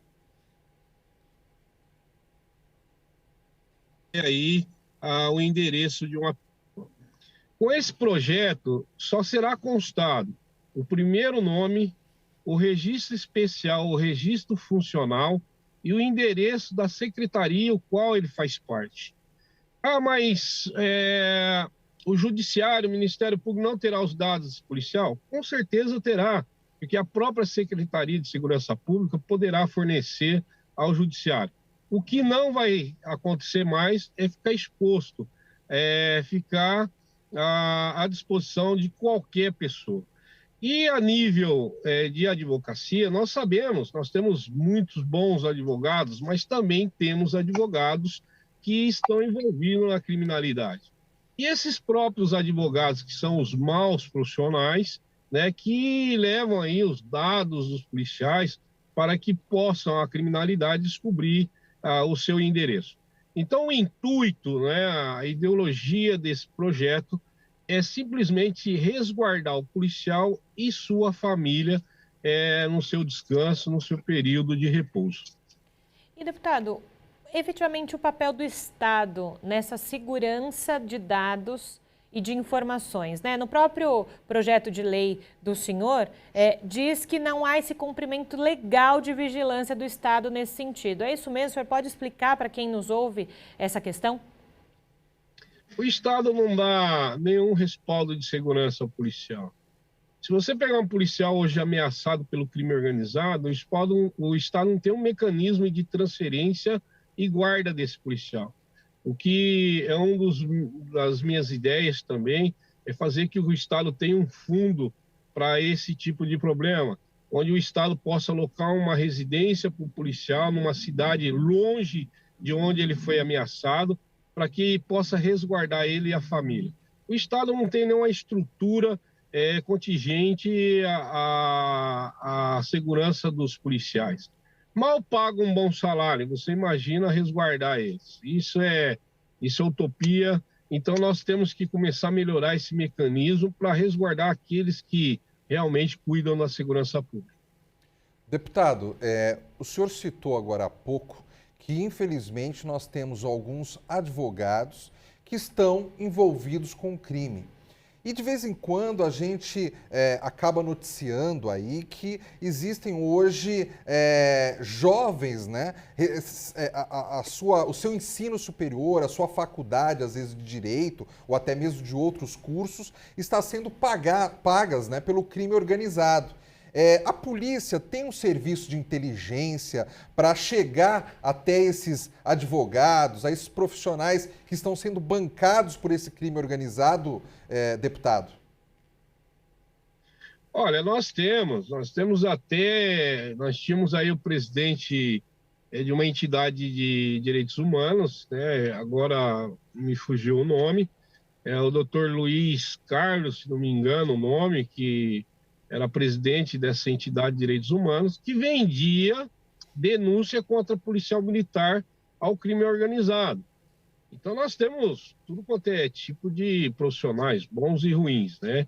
aí o endereço de uma... Com esse projeto, só será constado o primeiro nome, o registro especial, o registro funcional e o endereço da secretaria, o qual ele faz parte. Mas o Judiciário, o Ministério Público não terá os dados desse policial? Com certeza terá, porque a própria Secretaria de Segurança Pública poderá fornecer ao Judiciário. O que não vai acontecer mais é ficar exposto, ficar à disposição de qualquer pessoa. E a nível de advocacia, nós sabemos, nós temos muitos bons advogados, mas também temos advogados que estão envolvidos na criminalidade. E esses próprios advogados, que são os maus profissionais, né, que levam aí os dados dos policiais para que possam a criminalidade descobrir o seu endereço. Então, o intuito, né, a ideologia desse projeto é simplesmente resguardar o policial e sua família no seu descanso, no seu período de repouso. E, deputado, efetivamente o papel do Estado nessa segurança de dados e de informações, né? No próprio projeto de lei do senhor, diz que não há esse cumprimento legal de vigilância do Estado nesse sentido. É isso mesmo? O senhor pode explicar para quem nos ouve essa questão? O Estado não dá nenhum respaldo de segurança ao policial. Se você pegar um policial hoje ameaçado pelo crime organizado, o Estado não tem um mecanismo de transferência e guarda desse policial. O que é das minhas ideias também é fazer que o Estado tenha um fundo para esse tipo de problema, onde o Estado possa alocar uma residência para o policial numa cidade longe de onde ele foi ameaçado, para que possa resguardar ele e a família. O Estado não tem nenhuma estrutura contingente à segurança dos policiais. Mal paga um bom salário, você imagina resguardar eles. Isso é utopia. Então, nós temos que começar a melhorar esse mecanismo para resguardar aqueles que realmente cuidam da segurança pública. Deputado, o senhor citou agora há pouco que, infelizmente, nós temos alguns advogados que estão envolvidos com o crime. E, de vez em quando, a gente acaba noticiando aí que existem hoje jovens, né? O seu ensino superior, a sua faculdade, às vezes, de Direito, ou até mesmo de outros cursos, está sendo pagas, né, pelo crime organizado. A polícia tem um serviço de inteligência para chegar até esses advogados, a esses profissionais que estão sendo bancados por esse crime organizado, deputado? Olha, nós tínhamos aí o presidente de uma entidade de direitos humanos, né? Agora me fugiu o nome, o doutor Luiz Carlos, se não me engano o nome, que era presidente dessa entidade de direitos humanos, que vendia denúncia contra policial militar ao crime organizado. Então, nós temos tudo quanto é tipo de profissionais, bons e ruins, né?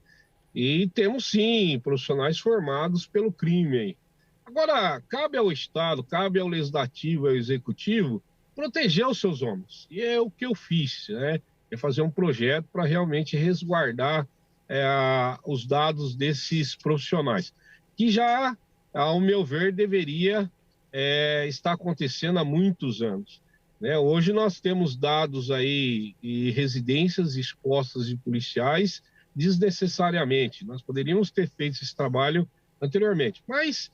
E temos, sim, profissionais formados pelo crime aí. Agora, cabe ao Estado, cabe ao Legislativo e ao Executivo proteger os seus homens. E é o que eu fiz, né? É fazer um projeto para realmente resguardar os dados desses profissionais, que já, ao meu ver, deveria estar acontecendo há muitos anos, né? Hoje nós temos dados aí e residências expostas de policiais desnecessariamente. Nós poderíamos ter feito esse trabalho anteriormente, mas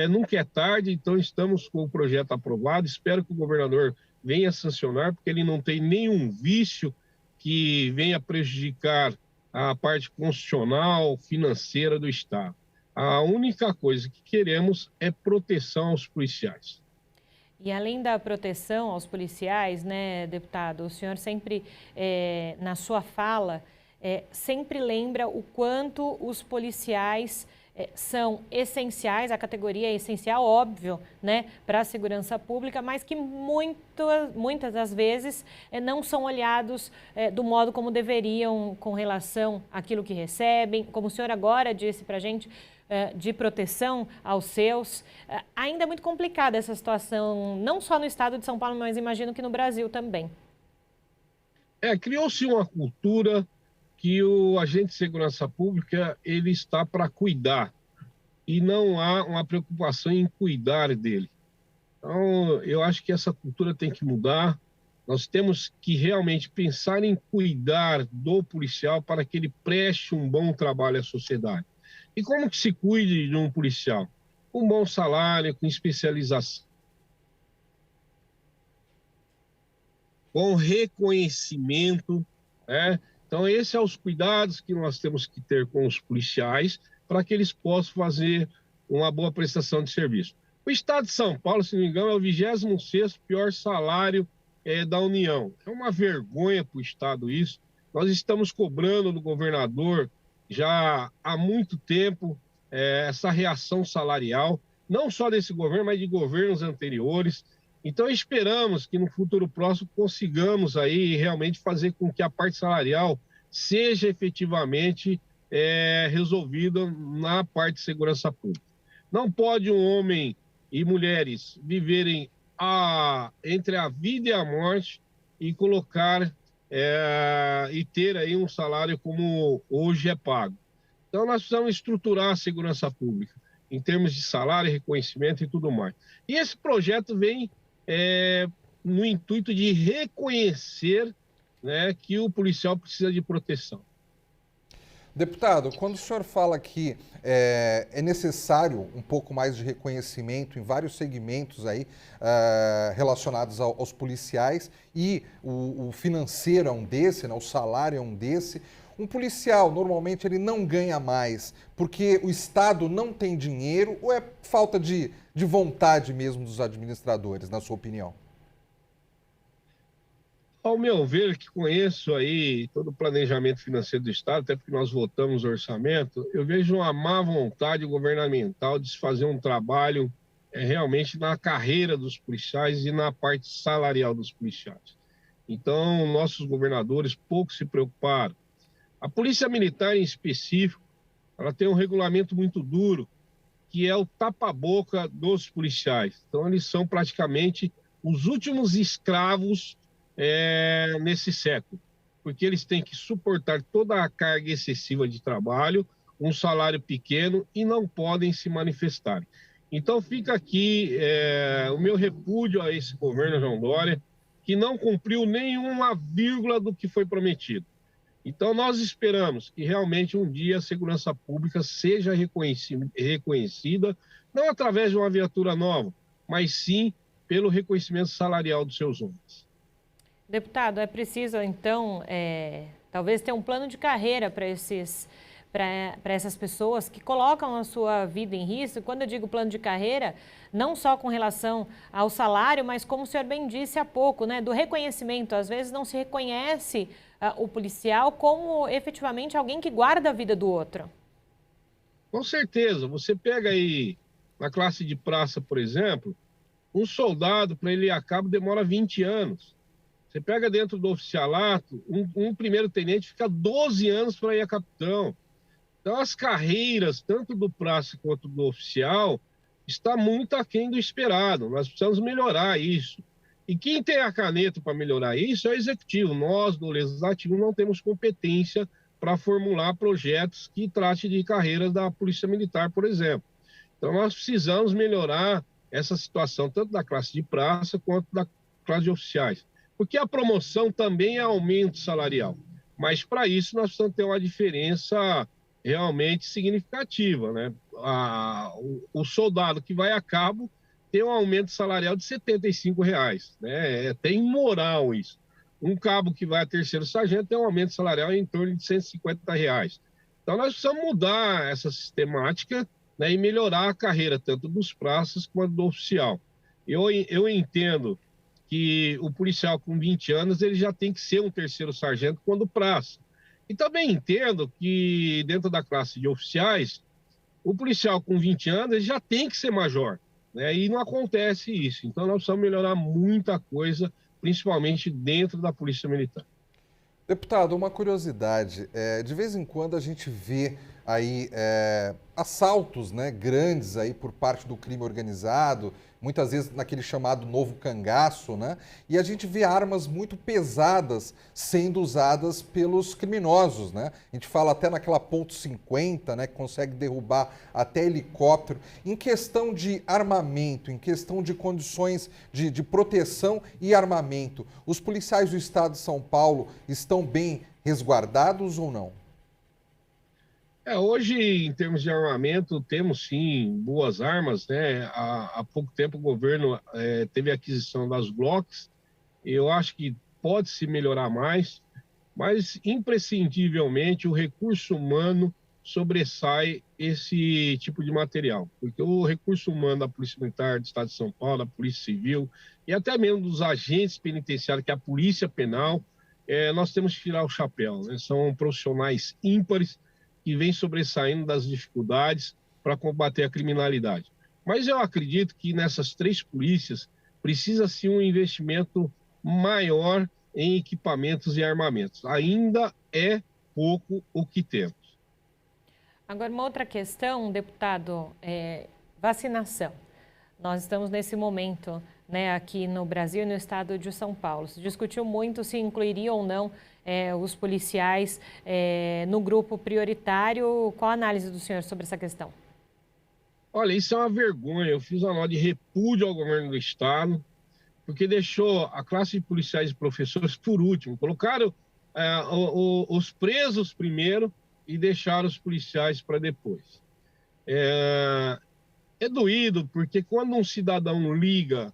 nunca é tarde, então estamos com o projeto aprovado. Espero que o governador venha sancionar, porque ele não tem nenhum vício que venha prejudicar a parte constitucional, financeira do Estado. A única coisa que queremos é proteção aos policiais. E além da proteção aos policiais, né, deputado, o senhor sempre, na sua fala, sempre lembra o quanto os policiais são essenciais, a categoria é essencial, óbvio, né, para a segurança pública, mas que muitas das vezes não são olhados do modo como deveriam com relação àquilo que recebem, como o senhor agora disse para a gente, de proteção aos seus. Ainda é muito complicada essa situação, não só no estado de São Paulo, mas imagino que no Brasil também. Criou-se uma cultura que o agente de segurança pública ele está para cuidar e não há uma preocupação em cuidar dele. Então, eu acho que essa cultura tem que mudar. Nós temos que realmente pensar em cuidar do policial para que ele preste um bom trabalho à sociedade. E como que se cuide de um policial? Com um bom salário, com especialização, com reconhecimento, né? Então, esses são os cuidados que nós temos que ter com os policiais para que eles possam fazer uma boa prestação de serviço. O Estado de São Paulo, se não me engano, é o 26º pior salário da União. É uma vergonha para o Estado isso. Nós estamos cobrando do governador já há muito tempo essa reação salarial, não só desse governo, mas de governos anteriores. Então, esperamos que no futuro próximo consigamos aí realmente fazer com que a parte salarial seja efetivamente resolvida na parte de segurança pública. Não pode um homem e mulheres viverem entre a vida e a morte e colocar e ter aí um salário como hoje é pago. Então, nós precisamos estruturar a segurança pública em termos de salário, reconhecimento e tudo mais. E esse projeto vem no intuito de reconhecer, né, que o policial precisa de proteção. Deputado, quando o senhor fala que é necessário um pouco mais de reconhecimento em vários segmentos aí relacionados aos policiais e o financeiro é um desse, né, o salário é um desse, um policial normalmente ele não ganha mais porque o Estado não tem dinheiro ou é falta de vontade mesmo dos administradores, na sua opinião? Ao meu ver, que conheço aí todo o planejamento financeiro do Estado, até porque nós votamos o orçamento, eu vejo uma má vontade governamental de se fazer um trabalho realmente na carreira dos policiais e na parte salarial dos policiais. Então, nossos governadores pouco se preocuparam. A Polícia Militar, em específico, ela tem um regulamento muito duro, que é o tapa-boca dos policiais. Então, eles são praticamente os últimos escravos nesse século, porque eles têm que suportar toda a carga excessiva de trabalho, um salário pequeno e não podem se manifestar. Então fica aqui o meu repúdio a esse governo João Dória, que não cumpriu nenhuma vírgula do que foi prometido. Então nós esperamos que realmente um dia a segurança pública seja reconhecida, não através de uma viatura nova, mas sim pelo reconhecimento salarial dos seus homens. Deputado, é preciso, então, talvez ter um plano de carreira para essas pessoas que colocam a sua vida em risco. Quando eu digo plano de carreira, não só com relação ao salário, mas como o senhor bem disse há pouco, né, do reconhecimento. Às vezes não se reconhece o policial como efetivamente alguém que guarda a vida do outro. Com certeza. Você pega aí, na classe de praça, por exemplo, um soldado, para ele ir a cabo, demora 20 anos. Você pega dentro do oficialato, um primeiro-tenente fica 12 anos para ir a capitão. Então, as carreiras, tanto do praça quanto do oficial, está muito aquém do esperado. Nós precisamos melhorar isso. E quem tem a caneta para melhorar isso é o executivo. Nós, do legislativo, não temos competência para formular projetos que tratem de carreiras da Polícia Militar, por exemplo. Então, nós precisamos melhorar essa situação, tanto da classe de praça quanto da classe de oficiais. Porque a promoção também é aumento salarial. Mas, para isso, nós precisamos ter uma diferença realmente significativa, né? O soldado que vai a cabo tem um aumento salarial de R$ 75, né? É até imoral isso. Um cabo que vai a terceiro sargento tem um aumento salarial em torno de R$ 150. Então, nós precisamos mudar essa sistemática, né, e melhorar a carreira, tanto dos praças quanto do oficial. Eu entendo que o policial com 20 anos ele já tem que ser um terceiro sargento quando praça. E também entendo que dentro da classe de oficiais, o policial com 20 anos ele já tem que ser major, né? E não acontece isso. Então nós precisamos melhorar muita coisa, principalmente dentro da Polícia Militar. Deputado, uma curiosidade, de vez em quando a gente vê aí assaltos, né, grandes aí por parte do crime organizado, muitas vezes naquele chamado novo cangaço, né? E a gente vê armas muito pesadas sendo usadas pelos criminosos, né? A gente fala até naquela .50, né, que consegue derrubar até helicóptero. Em questão de armamento, em questão de condições de proteção e armamento, os policiais do estado de São Paulo estão bem resguardados ou não? Hoje, em termos de armamento, temos sim boas armas, né? Há pouco tempo o governo teve a aquisição das Glocks. Eu acho que pode se melhorar mais, mas imprescindivelmente o recurso humano sobressai esse tipo de material, porque o recurso humano da Polícia Militar do Estado de São Paulo, da Polícia Civil e até mesmo dos agentes penitenciários, que é a Polícia Penal, nós temos que tirar o chapéu, né? São profissionais ímpares que vem sobressaindo das dificuldades para combater a criminalidade. Mas eu acredito que nessas três polícias precisa-se um investimento maior em equipamentos e armamentos. Ainda é pouco o que temos. Agora, uma outra questão, deputado, vacinação. Nós estamos nesse momento, né, aqui no Brasil e no estado de São Paulo. Se discutiu muito se incluiria ou não os policiais no grupo prioritário. Qual a análise do senhor sobre essa questão? Olha, isso é uma vergonha. Eu fiz uma nota de repúdio ao governo do estado, porque deixou a classe de policiais e professores por último. Colocaram os presos primeiro e deixaram os policiais para depois. É doído, porque quando um cidadão liga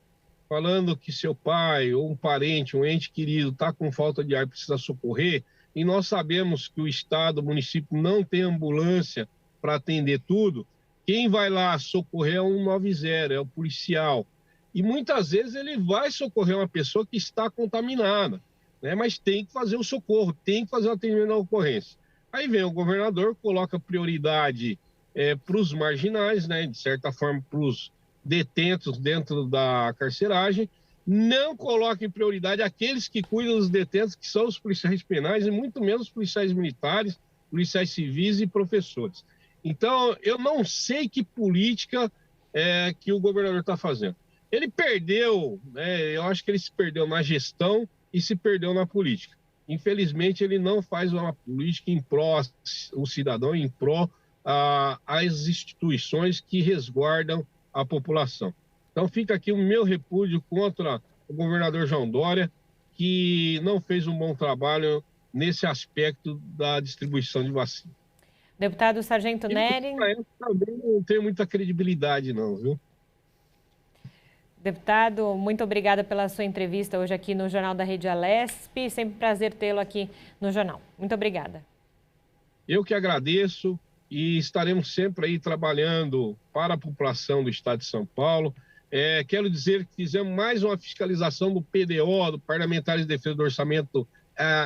falando que seu pai ou um parente, um ente querido está com falta de ar e precisa socorrer, e nós sabemos que o estado, o município não tem ambulância para atender tudo, quem vai lá socorrer é o 190, é o policial. E muitas vezes ele vai socorrer uma pessoa que está contaminada, né? Mas tem que fazer o socorro, tem que fazer o atendimento na ocorrência. Aí vem o governador, coloca prioridade para os marginais, né? De certa forma para os detentos dentro da carceragem, não coloca em prioridade aqueles que cuidam dos detentos, que são os policiais penais, e muito menos os policiais militares, policiais civis e professores. Então, eu não sei que política que o governador está fazendo. Ele perdeu, né? Eu acho que ele se perdeu na gestão e se perdeu na política. Infelizmente, ele não faz uma política em pró o cidadão, em pró as instituições que resguardam a população. Então fica aqui o meu repúdio contra o governador João Dória, que não fez um bom trabalho nesse aspecto da distribuição de vacina. Deputado Sargento Nery. Também não tem muita credibilidade não, viu? Deputado, muito obrigada pela sua entrevista hoje aqui no Jornal da Rede Alesp. Sempre prazer tê-lo aqui no jornal. Muito obrigada. Eu que agradeço. E estaremos sempre aí trabalhando para a população do estado de São Paulo. Quero dizer que fizemos mais uma fiscalização do PDO, do Parlamentares de Defesa do Orçamento,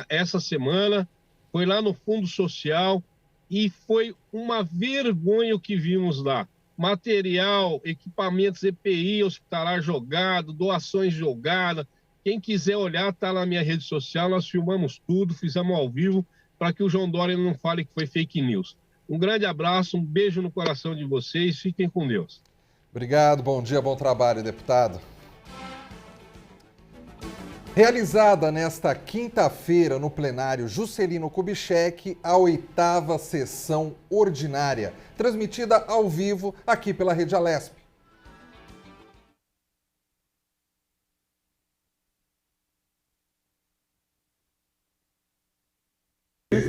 essa semana. Foi lá no Fundo Social e foi uma vergonha o que vimos lá. Material, equipamentos EPI hospitalar jogado, doações jogadas. Quem quiser olhar, está na minha rede social, nós filmamos tudo, fizemos ao vivo, para que o João Dória não fale que foi fake news. Um grande abraço, um beijo no coração de vocês, fiquem com Deus. Obrigado, bom dia, bom trabalho, deputado. Realizada nesta quinta-feira no plenário Juscelino Kubitschek, a 8ª sessão ordinária, transmitida ao vivo aqui pela Rede Alesp.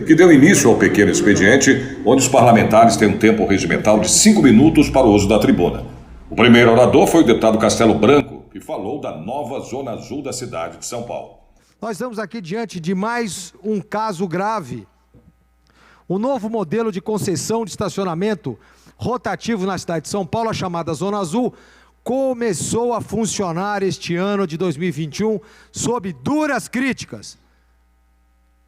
Que deu início ao pequeno expediente, onde os parlamentares têm um tempo regimental de 5 minutos para o uso da tribuna. O primeiro orador foi o deputado Castelo Branco, que falou da nova Zona Azul da cidade de São Paulo. Nós estamos aqui diante de mais um caso grave. O novo modelo de concessão de estacionamento rotativo na cidade de São Paulo, a chamada Zona Azul, começou a funcionar este ano de 2021 sob duras críticas.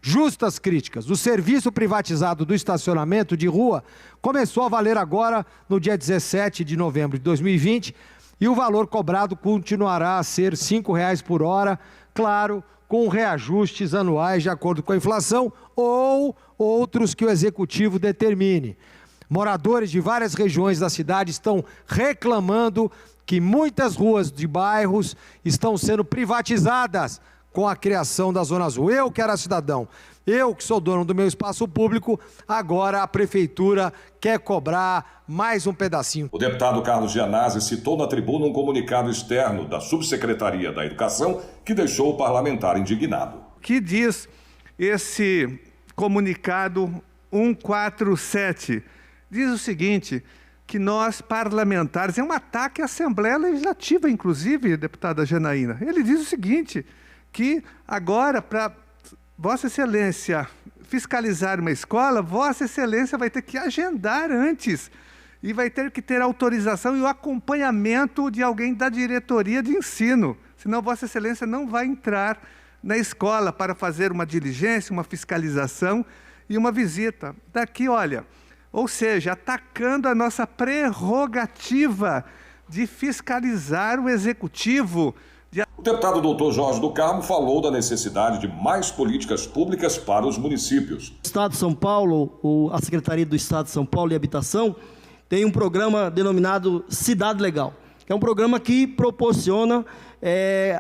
Justas críticas. O serviço privatizado do estacionamento de rua começou a valer agora no dia 17 de novembro de 2020 e o valor cobrado continuará a ser R$ 5,00 por hora, claro, com reajustes anuais de acordo com a inflação ou outros que o executivo determine. Moradores de várias regiões da cidade estão reclamando que muitas ruas de bairros estão sendo privatizadas com a criação da Zona Azul. Eu que era cidadão, eu que sou dono do meu espaço público, agora a prefeitura quer cobrar mais um pedacinho. O deputado Carlos Gianazzi citou na tribuna um comunicado externo da Subsecretaria da Educação que deixou o parlamentar indignado. O que diz esse comunicado 147? Diz o seguinte, que nós parlamentares, é um ataque à Assembleia Legislativa, inclusive, deputada Janaína. Ele diz o seguinte, que agora, para Vossa Excelência fiscalizar uma escola, Vossa Excelência vai ter que agendar antes e vai ter que ter autorização e o acompanhamento de alguém da diretoria de ensino. Senão Vossa Excelência não vai entrar na escola para fazer uma diligência, uma fiscalização e uma visita. Daqui, olha, ou seja, atacando a nossa prerrogativa de fiscalizar o executivo. O deputado doutor Jorge do Carmo falou da necessidade de mais políticas públicas para os municípios. O Estado de São Paulo, a Secretaria do Estado de São Paulo e Habitação, tem um programa denominado Cidade Legal, que é um programa que proporciona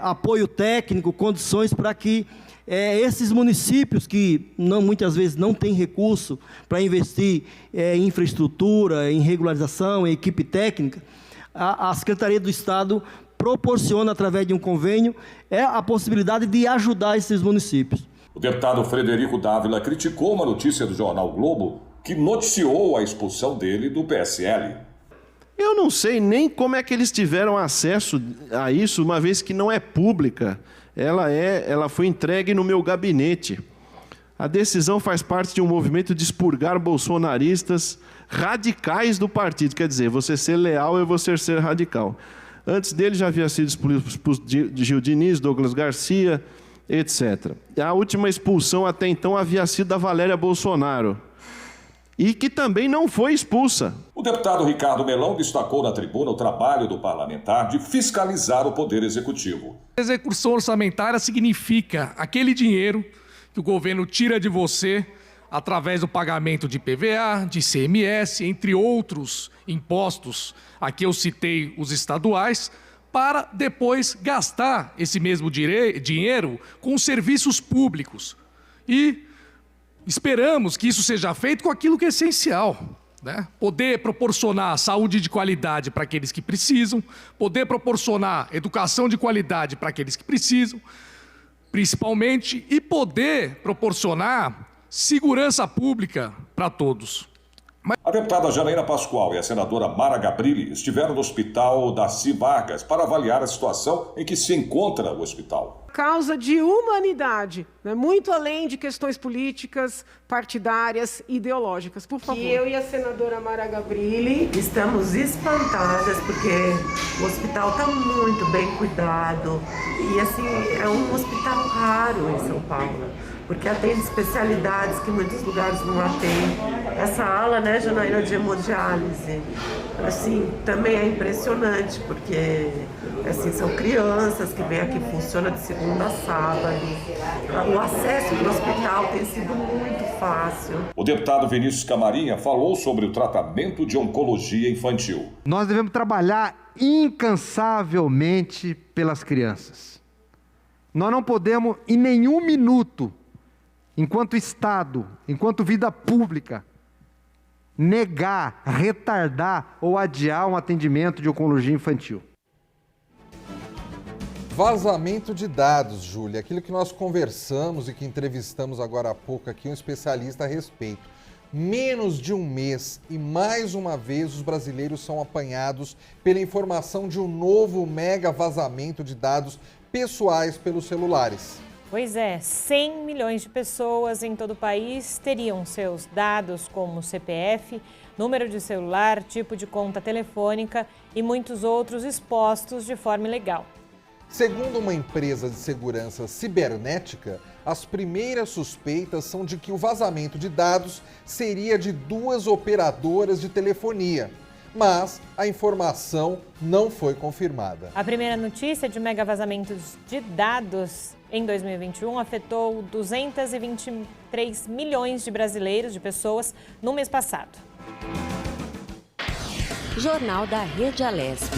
apoio técnico, condições para que esses municípios que muitas vezes não têm recurso para investir em infraestrutura, em regularização, em equipe técnica, a Secretaria do Estado proporciona, através de um convênio, a possibilidade de ajudar esses municípios. O deputado Frederico Dávila criticou uma notícia do jornal Globo que noticiou a expulsão dele do PSL. Eu não sei nem como é que eles tiveram acesso a isso, uma vez que não é pública. Ela foi entregue no meu gabinete. A decisão faz parte de um movimento de expurgar bolsonaristas radicais do partido. Quer dizer, você ser leal é você ser radical. Antes dele já havia sido expulso de Gil Diniz, Douglas Garcia, etc. A última expulsão até então havia sido da Valéria Bolsonaro, e que também não foi expulsa. O deputado Ricardo Melão destacou na tribuna o trabalho do parlamentar de fiscalizar o Poder Executivo. Execução orçamentária significa aquele dinheiro que o governo tira de você através do pagamento de IPVA, de ICMS, entre outros impostos. Aqui eu citei os estaduais, para depois gastar esse mesmo dinheiro com serviços públicos. E esperamos que isso seja feito com aquilo que é essencial, né? Poder proporcionar saúde de qualidade para aqueles que precisam, poder proporcionar educação de qualidade para aqueles que precisam, principalmente, e poder proporcionar segurança pública para todos. A deputada Janaína Pascoal e a senadora Mara Gabrilli estiveram no hospital Darcy Vargas para avaliar a situação em que se encontra o hospital. Causa de humanidade, né? Muito além de questões políticas, partidárias, ideológicas. Por favor. E eu e a senadora Mara Gabrilli estamos espantadas porque o hospital está muito bem cuidado e assim é um hospital raro em São Paulo, porque atende especialidades que muitos lugares não atendem. Essa ala, né, Janaína, de hemodiálise, assim, também é impressionante, porque assim, são crianças que vêm aqui, funciona de segunda a sábado. O acesso para o hospital tem sido muito fácil. O deputado Vinícius Camarinha falou sobre o tratamento de oncologia infantil. Nós devemos trabalhar incansavelmente pelas crianças. Nós não podemos, em nenhum minuto, enquanto Estado, enquanto vida pública, negar, retardar ou adiar um atendimento de oncologia infantil. Vazamento de dados, Júlia, aquilo que nós conversamos e que entrevistamos agora há pouco aqui, um especialista a respeito. Menos de um mês e mais uma vez os brasileiros são apanhados pela informação de um novo mega vazamento de dados pessoais pelos celulares. Pois é, 100 milhões de pessoas em todo o país teriam seus dados como CPF, número de celular, tipo de conta telefônica e muitos outros expostos de forma ilegal. Segundo uma empresa de segurança cibernética, as primeiras suspeitas são de que o vazamento de dados seria de 2 operadoras de telefonia. Mas a informação não foi confirmada. A primeira notícia de mega vazamentos de dados em 2021 afetou 223 milhões de brasileiros, de pessoas, no mês passado. Jornal da Rede Alesp.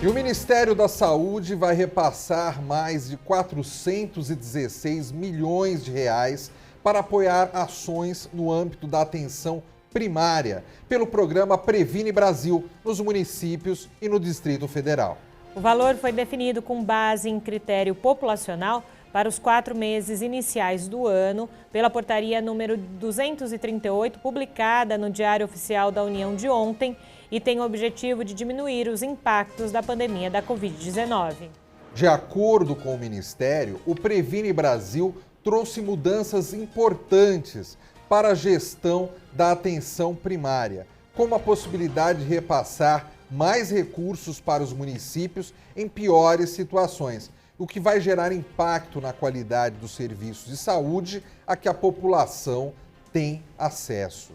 E o Ministério da Saúde vai repassar mais de 416 milhões de reais para apoiar ações no âmbito da atenção primária, pelo programa Previne Brasil, nos municípios e no Distrito Federal. O valor foi definido com base em critério populacional para os 4 meses iniciais do ano, pela portaria número 238, publicada no Diário Oficial da União de ontem, e tem o objetivo de diminuir os impactos da pandemia da Covid-19. De acordo com o Ministério, o Previne Brasil trouxe mudanças importantes para a gestão da atenção primária, como a possibilidade de repassar mais recursos para os municípios em piores situações, o que vai gerar impacto na qualidade dos serviços de saúde a que a população tem acesso.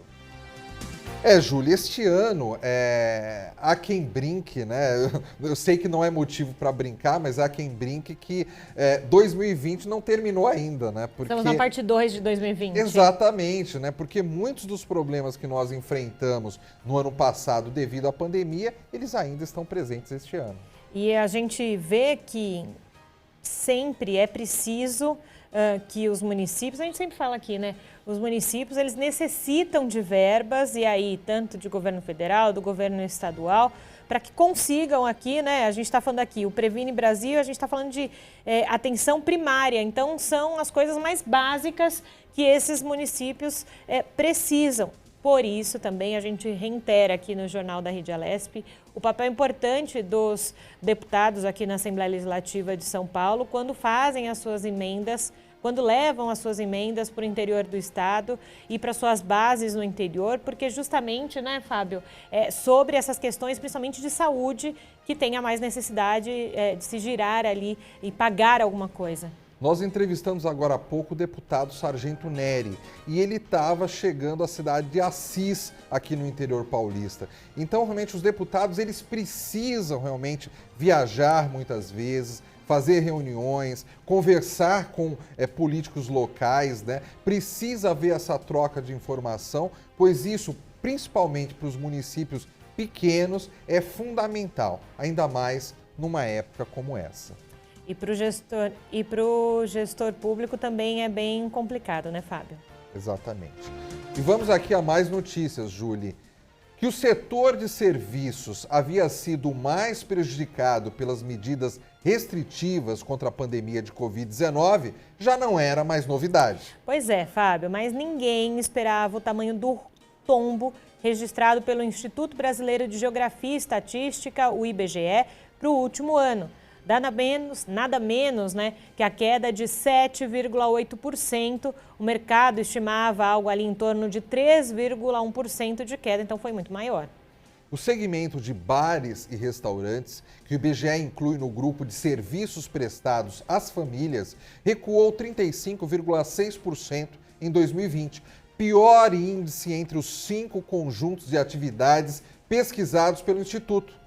Júlia, este ano há quem brinque, né? Eu sei que não é motivo para brincar, mas há quem brinque que 2020 não terminou ainda, né? Porque... Estamos na parte 2 de 2020. Exatamente, né? Porque muitos dos problemas que nós enfrentamos no ano passado devido à pandemia, eles ainda estão presentes este ano. E a gente vê que sempre é preciso que os municípios, a gente sempre fala aqui, né? Os municípios, eles necessitam de verbas, e aí tanto de governo federal, do governo estadual, para que consigam aqui, né? A gente está falando aqui, o Previne Brasil, a gente está falando de atenção primária, então são as coisas mais básicas que esses municípios precisam. Por isso, também, a gente reitera aqui no Jornal da Rede Alesp o papel importante dos deputados aqui na Assembleia Legislativa de São Paulo quando fazem as suas emendas, quando levam as suas emendas para o interior do estado e para suas bases no interior, porque justamente, né, Fábio, sobre essas questões, principalmente de saúde, que tem a mais necessidade de se girar ali e pagar alguma coisa. Nós entrevistamos agora há pouco o deputado Sargento Neri e ele estava chegando à cidade de Assis, aqui no interior paulista. Então, realmente, os deputados, eles precisam realmente viajar muitas vezes, fazer reuniões, conversar com políticos locais, né? Precisa haver essa troca de informação, pois isso, principalmente para os municípios pequenos, é fundamental, ainda mais numa época como essa. E para o gestor público também é bem complicado, né, Fábio? Exatamente. E vamos aqui a mais notícias, Julie. Que o setor de serviços havia sido mais prejudicado pelas medidas restritivas contra a pandemia de Covid-19 já não era mais novidade. Pois é, Fábio, mas ninguém esperava o tamanho do tombo registrado pelo Instituto Brasileiro de Geografia e Estatística, o IBGE, para o último ano. Nada menos, né, que a queda de 7,8%. O mercado estimava algo ali em torno de 3,1% de queda, então foi muito maior. O segmento de bares e restaurantes, que o IBGE inclui no grupo de serviços prestados às famílias, recuou 35,6% em 2020, pior índice entre os 5 conjuntos de atividades pesquisados pelo Instituto.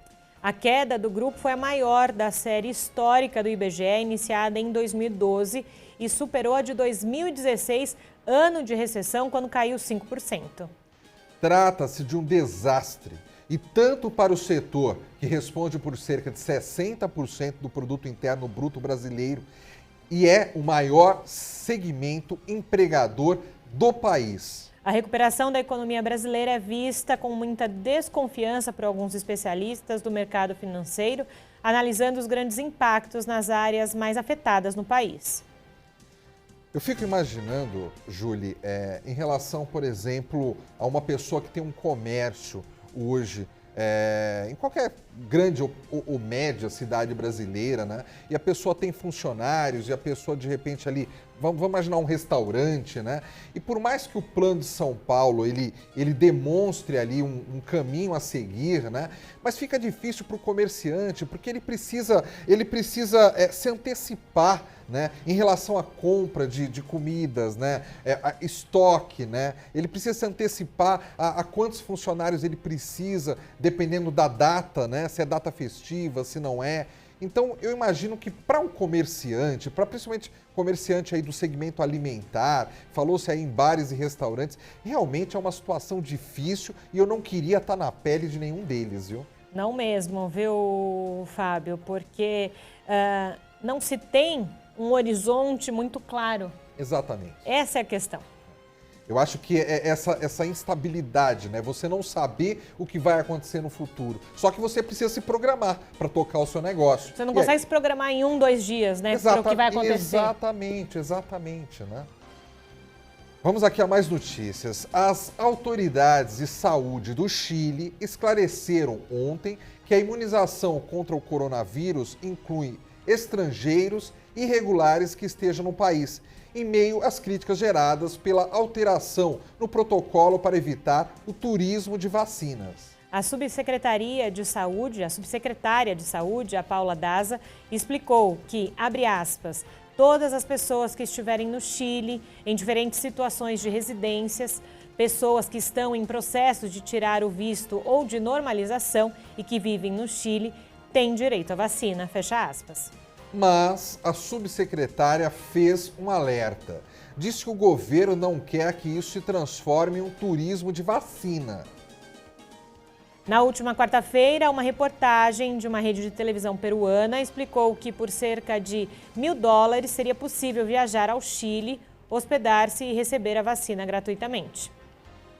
A queda do grupo foi a maior da série histórica do IBGE, iniciada em 2012, e superou a de 2016, ano de recessão, quando caiu 5%. Trata-se de um desastre, e tanto para o setor, que responde por cerca de 60% do produto interno bruto brasileiro, e é o maior segmento empregador do país. A recuperação da economia brasileira é vista com muita desconfiança por alguns especialistas do mercado financeiro, analisando os grandes impactos nas áreas mais afetadas no país. Eu fico imaginando, Julie, em relação, por exemplo, a uma pessoa que tem um comércio hoje, em qualquer grande ou média cidade brasileira, né? E a pessoa tem funcionários e a pessoa, de repente, ali, vamos imaginar um restaurante, né? E por mais que o Plano de São Paulo, ele demonstre ali um caminho a seguir, né? Mas fica difícil para o comerciante, porque ele precisa se antecipar, né? Em relação à compra de comidas, né? Estoque, né? Ele precisa se antecipar a quantos funcionários ele precisa, dependendo da data, né? Se é data festiva, se não é. Então, eu imagino que para um comerciante, para principalmente comerciante aí do segmento alimentar, falou-se aí em bares e restaurantes, realmente é uma situação difícil e eu não queria estar na pele de nenhum deles, viu? Não mesmo, viu, Fábio? Porque não se tem um horizonte muito claro. Exatamente. Essa é a questão. Eu acho que é essa instabilidade, né? Você não saber o que vai acontecer no futuro. Só que você precisa se programar para tocar o seu negócio. Você não consegue se programar em 1, 2 dias, né? Para o que vai acontecer. Exatamente, né? Vamos aqui a mais notícias. As autoridades de saúde do Chile esclareceram ontem que a imunização contra o coronavírus inclui estrangeiros irregulares que estejam no país, em meio às críticas geradas pela alteração no protocolo para evitar o turismo de vacinas. A subsecretária de saúde, a Paula Daza, explicou que, abre aspas, todas as pessoas que estiverem no Chile, em diferentes situações de residências, Pessoas que estão em processo de tirar o visto ou de normalização e que vivem no Chile têm direito à vacina, fecha aspas. Mas a subsecretária fez um alerta. Diz que o governo não quer que isso se transforme em um turismo de vacina. Na última quarta-feira, uma reportagem de uma rede de televisão peruana explicou que por cerca de $1.000 seria possível viajar ao Chile, hospedar-se e receber a vacina gratuitamente.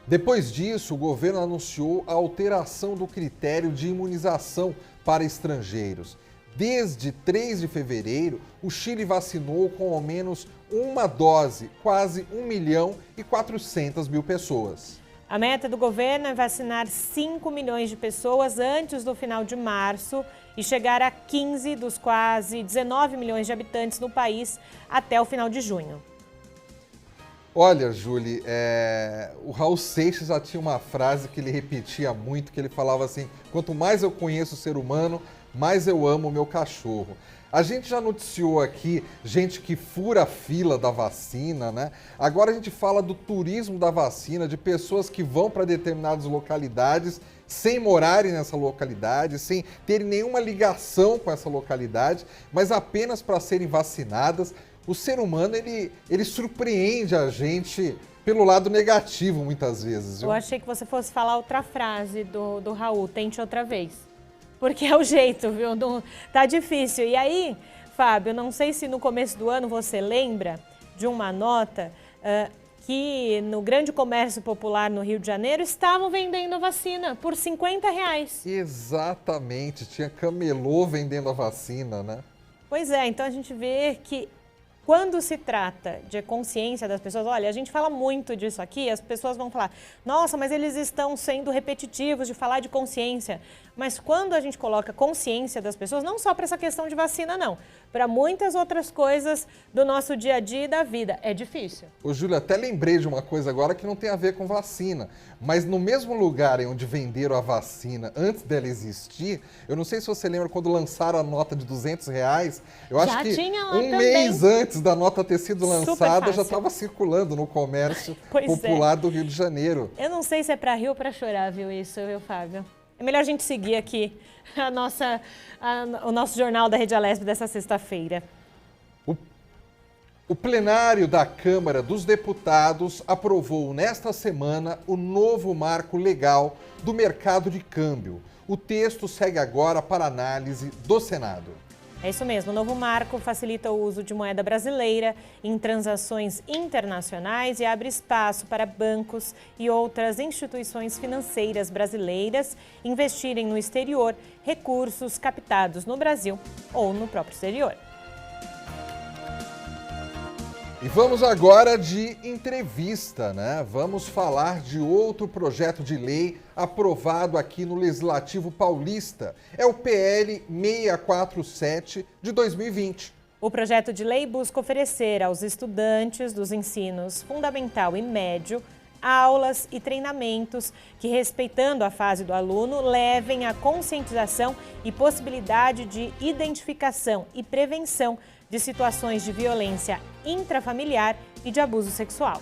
Depois disso, o governo anunciou a alteração do critério de imunização para estrangeiros. Desde 3 de fevereiro, o Chile vacinou com ao menos uma dose, quase 1.400.000 pessoas. A meta do governo é vacinar 5 milhões de pessoas antes do final de março e chegar a 15 dos quase 19 milhões de habitantes no país até o final de junho. Olha, Julie, o Raul Seixas já tinha uma frase que ele repetia muito, que ele falava assim: quanto mais eu conheço o ser humano, mais eu amo o meu cachorro. A gente já noticiou aqui gente que fura a fila da vacina, né? Agora a gente fala do turismo da vacina, de pessoas que vão para determinadas localidades sem morarem nessa localidade, sem terem nenhuma ligação com essa localidade, mas apenas para serem vacinadas. O ser humano, ele surpreende a gente pelo lado negativo muitas vezes. Viu? Eu achei que você fosse falar outra frase do Raul, tente outra vez. Porque é o jeito, viu? Não, tá difícil. E aí, Fábio, não sei se no começo do ano você lembra de uma nota que no grande comércio popular no Rio de Janeiro estavam vendendo a vacina por R$50. Exatamente, tinha camelô vendendo a vacina, né? Pois é, então a gente vê que quando se trata de consciência das pessoas, olha, a gente fala muito disso aqui, as pessoas vão falar, nossa, mas eles estão sendo repetitivos de falar de consciência. Mas quando a gente coloca consciência das pessoas, não só para essa questão de vacina, não, para muitas outras coisas do nosso dia a dia e da vida, é difícil. Ô, Júlia, até lembrei de uma coisa agora que não tem a ver com vacina, mas no mesmo lugar onde venderam a vacina antes dela existir, eu não sei se você lembra quando lançaram a nota de R$200, eu acho que um mês antes da nota ter sido lançada, já estava circulando no comércio popular do Rio de Janeiro. Eu não sei se é para rir ou para chorar, viu, Fábio? É melhor a gente seguir aqui o nosso Jornal da Rede Alesp dessa sexta-feira. O plenário da Câmara dos Deputados aprovou nesta semana o novo marco legal do mercado de câmbio. O texto segue agora para análise do Senado. É isso mesmo, o novo marco facilita o uso de moeda brasileira em transações internacionais e abre espaço para bancos e outras instituições financeiras brasileiras investirem no exterior recursos captados no Brasil ou no próprio exterior. E vamos agora de entrevista, né? Vamos falar de outro projeto de lei aprovado aqui no Legislativo Paulista. É o PL 647 de 2020. O projeto de lei busca oferecer aos estudantes dos ensinos fundamental e médio aulas e treinamentos que, respeitando a fase do aluno, levem à conscientização e possibilidade de identificação e prevenção de situações de violência intrafamiliar e de abuso sexual.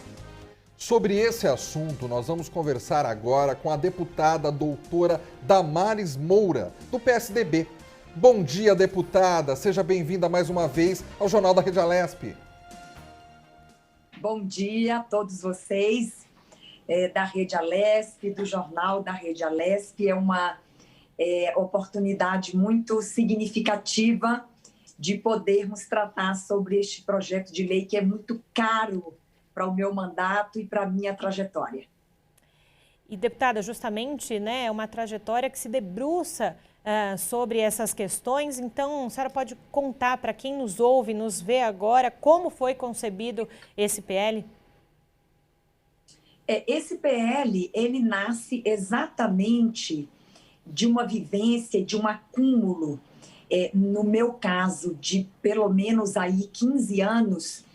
Sobre esse assunto, nós vamos conversar agora com a deputada doutora Damares Moura, do PSDB. Bom dia, deputada. Seja bem-vinda mais uma vez ao Jornal da Rede Alesp. Bom dia a todos vocês da Rede Alesp, do Jornal da Rede Alesp. É uma oportunidade muito significativa de podermos tratar sobre este projeto de lei que é muito caro para o meu mandato e para a minha trajetória. E, deputada, justamente, né, é uma trajetória que se debruça sobre essas questões. Então, a senhora pode contar para quem nos ouve, nos vê agora, como foi concebido esse PL? Esse PL, ele nasce exatamente de uma vivência, de um acúmulo, no meu caso, de pelo menos aí 15 anos,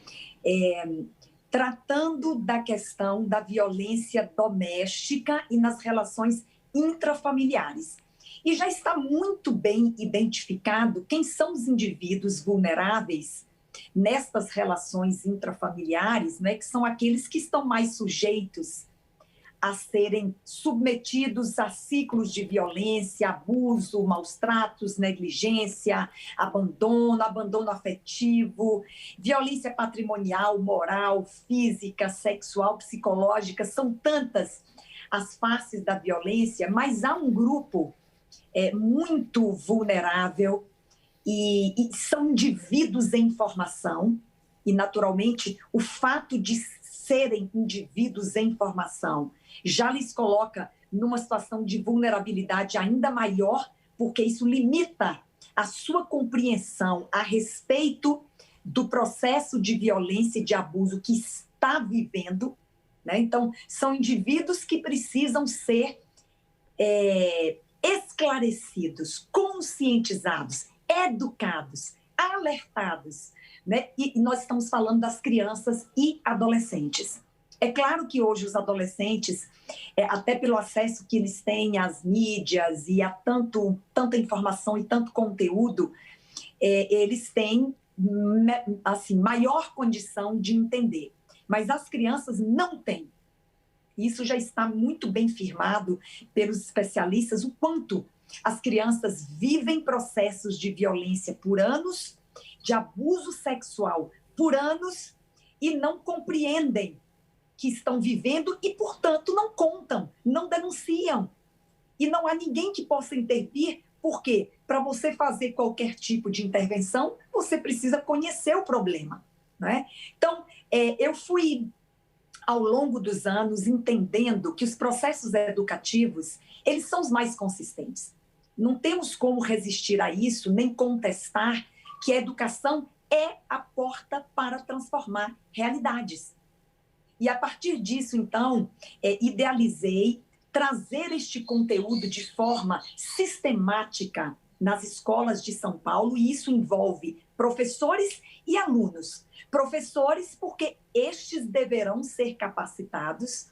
tratando da questão da violência doméstica e nas relações intrafamiliares. E já está muito bem identificado quem são os indivíduos vulneráveis nestas relações intrafamiliares, né, que são aqueles que estão mais sujeitos a serem submetidos a ciclos de violência, abuso, maus tratos, negligência, abandono afetivo, violência patrimonial, moral, física, sexual, psicológica. São tantas as faces da violência, mas há um grupo muito vulnerável e são indivíduos em formação e, naturalmente, o fato de serem indivíduos em formação já lhes coloca numa situação de vulnerabilidade ainda maior, porque isso limita a sua compreensão a respeito do processo de violência e de abuso que está vivendo, né? Então, são indivíduos que precisam ser esclarecidos, conscientizados, educados, alertados, né? E nós estamos falando das crianças e adolescentes. É claro que hoje os adolescentes, até pelo acesso que eles têm às mídias e a tanta informação e tanto conteúdo, eles têm assim, maior condição de entender. Mas as crianças não têm. Isso já está muito bem firmado pelos especialistas, o quanto as crianças vivem processos de violência por anos, de abuso sexual por anos, e não compreendem que estão vivendo e, portanto, não contam, não denunciam. E não há ninguém que possa intervir, porque para você fazer qualquer tipo de intervenção, você precisa conhecer o problema, né? Então, eu fui, ao longo dos anos, entendendo que os processos educativos, eles são os mais consistentes. Não temos como resistir a isso, nem contestar que a educação é a porta para transformar realidades. E, a partir disso, então, idealizei trazer este conteúdo de forma sistemática nas escolas de São Paulo, e isso envolve professores e alunos. Professores, porque estes deverão ser capacitados,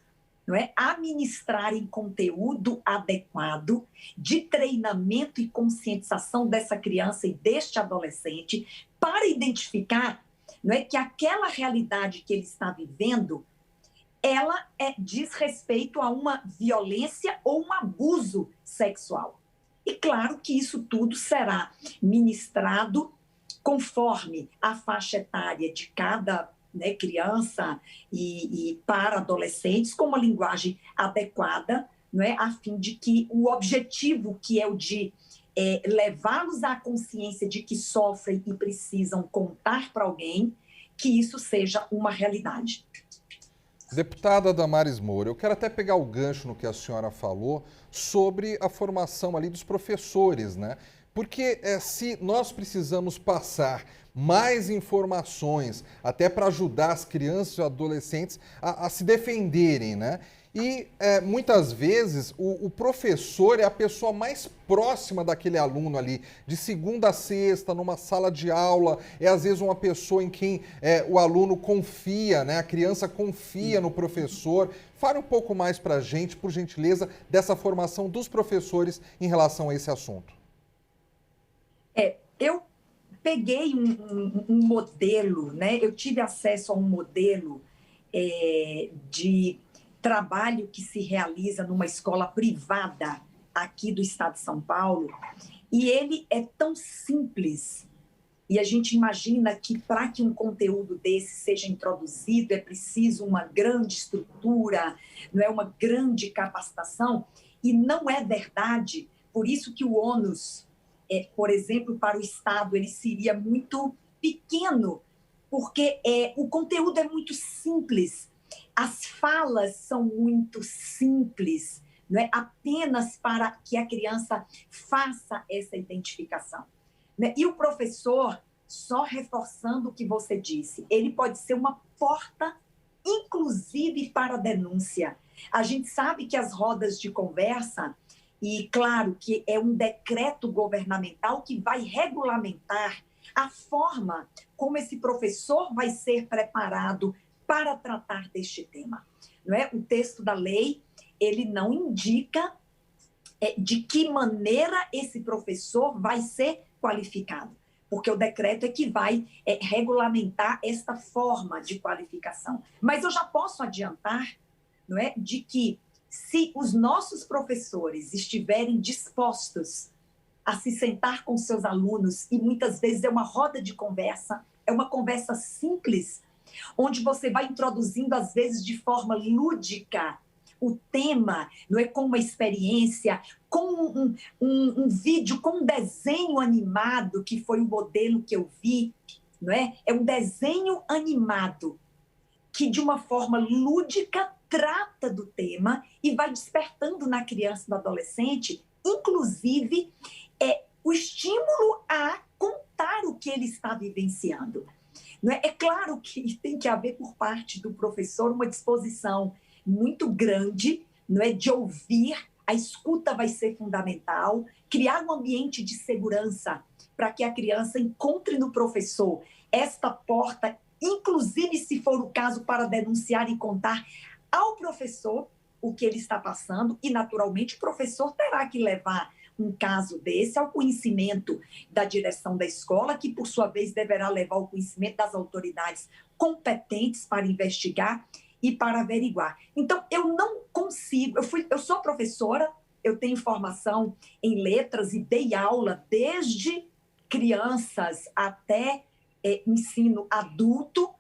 não é, a ministrarem conteúdo adequado de treinamento e conscientização dessa criança e deste adolescente para identificar, não é, que aquela realidade que ele está vivendo, ela diz respeito a uma violência ou um abuso sexual. E claro que isso tudo será ministrado conforme a faixa etária de cada, né, criança e para adolescentes, com uma linguagem adequada, não é, a fim de que o objetivo, que é o de levá-los à consciência de que sofrem e precisam contar para alguém, que isso seja uma realidade. Deputada Damares Moura, eu quero até pegar o gancho no que a senhora falou sobre a formação ali dos professores, né? Porque se nós precisamos passar mais informações, até para ajudar as crianças e adolescentes a se defenderem, né? E muitas vezes o professor é a pessoa mais próxima daquele aluno ali, de segunda a sexta, numa sala de aula, é às vezes uma pessoa em quem o aluno confia, né? A criança confia no professor. Fale um pouco mais para a gente, por gentileza, dessa formação dos professores em relação a esse assunto. Eu peguei um modelo, né? Eu tive acesso a um modelo de trabalho que se realiza numa escola privada aqui do estado de São Paulo, e ele é tão simples, e a gente imagina que para que um conteúdo desse seja introduzido é preciso uma grande estrutura, não é, uma grande capacitação, e não é verdade. Por isso que o ônus, por exemplo, para o estado, ele seria muito pequeno, porque o conteúdo é muito simples. As falas são muito simples, não é? Apenas para que a criança faça essa identificação, né? E o professor, só reforçando o que você disse, ele pode ser uma porta, inclusive para a denúncia. A gente sabe que as rodas de conversa, e claro que é um decreto governamental que vai regulamentar a forma como esse professor vai ser preparado para tratar deste tema, não é? O texto da lei, ele não indica de que maneira esse professor vai ser qualificado, porque o decreto é que vai regulamentar esta forma de qualificação. Mas eu já posso adiantar, não é, de que se os nossos professores estiverem dispostos a se sentar com seus alunos, e muitas vezes é uma roda de conversa, é uma conversa simples, onde você vai introduzindo, às vezes, de forma lúdica, o tema, não é, com uma experiência, com um vídeo, com um desenho animado, que foi o modelo que eu vi, não é? É um desenho animado que, de uma forma lúdica, trata do tema e vai despertando na criança e no adolescente, inclusive, o estímulo a contar o que ele está vivenciando. Não é? É claro que tem que haver, por parte do professor, uma disposição muito grande, não é, de ouvir. A escuta vai ser fundamental, criar um ambiente de segurança para que a criança encontre no professor esta porta, inclusive, se for o caso, para denunciar e contar ao professor o que ele está passando, e, naturalmente, o professor terá que levar um caso desse ao conhecimento da direção da escola, que, por sua vez, deverá levar ao conhecimento das autoridades competentes para investigar e para averiguar. Então, eu não consigo... Eu sou professora, eu tenho formação em letras e dei aula desde crianças até ensino adulto,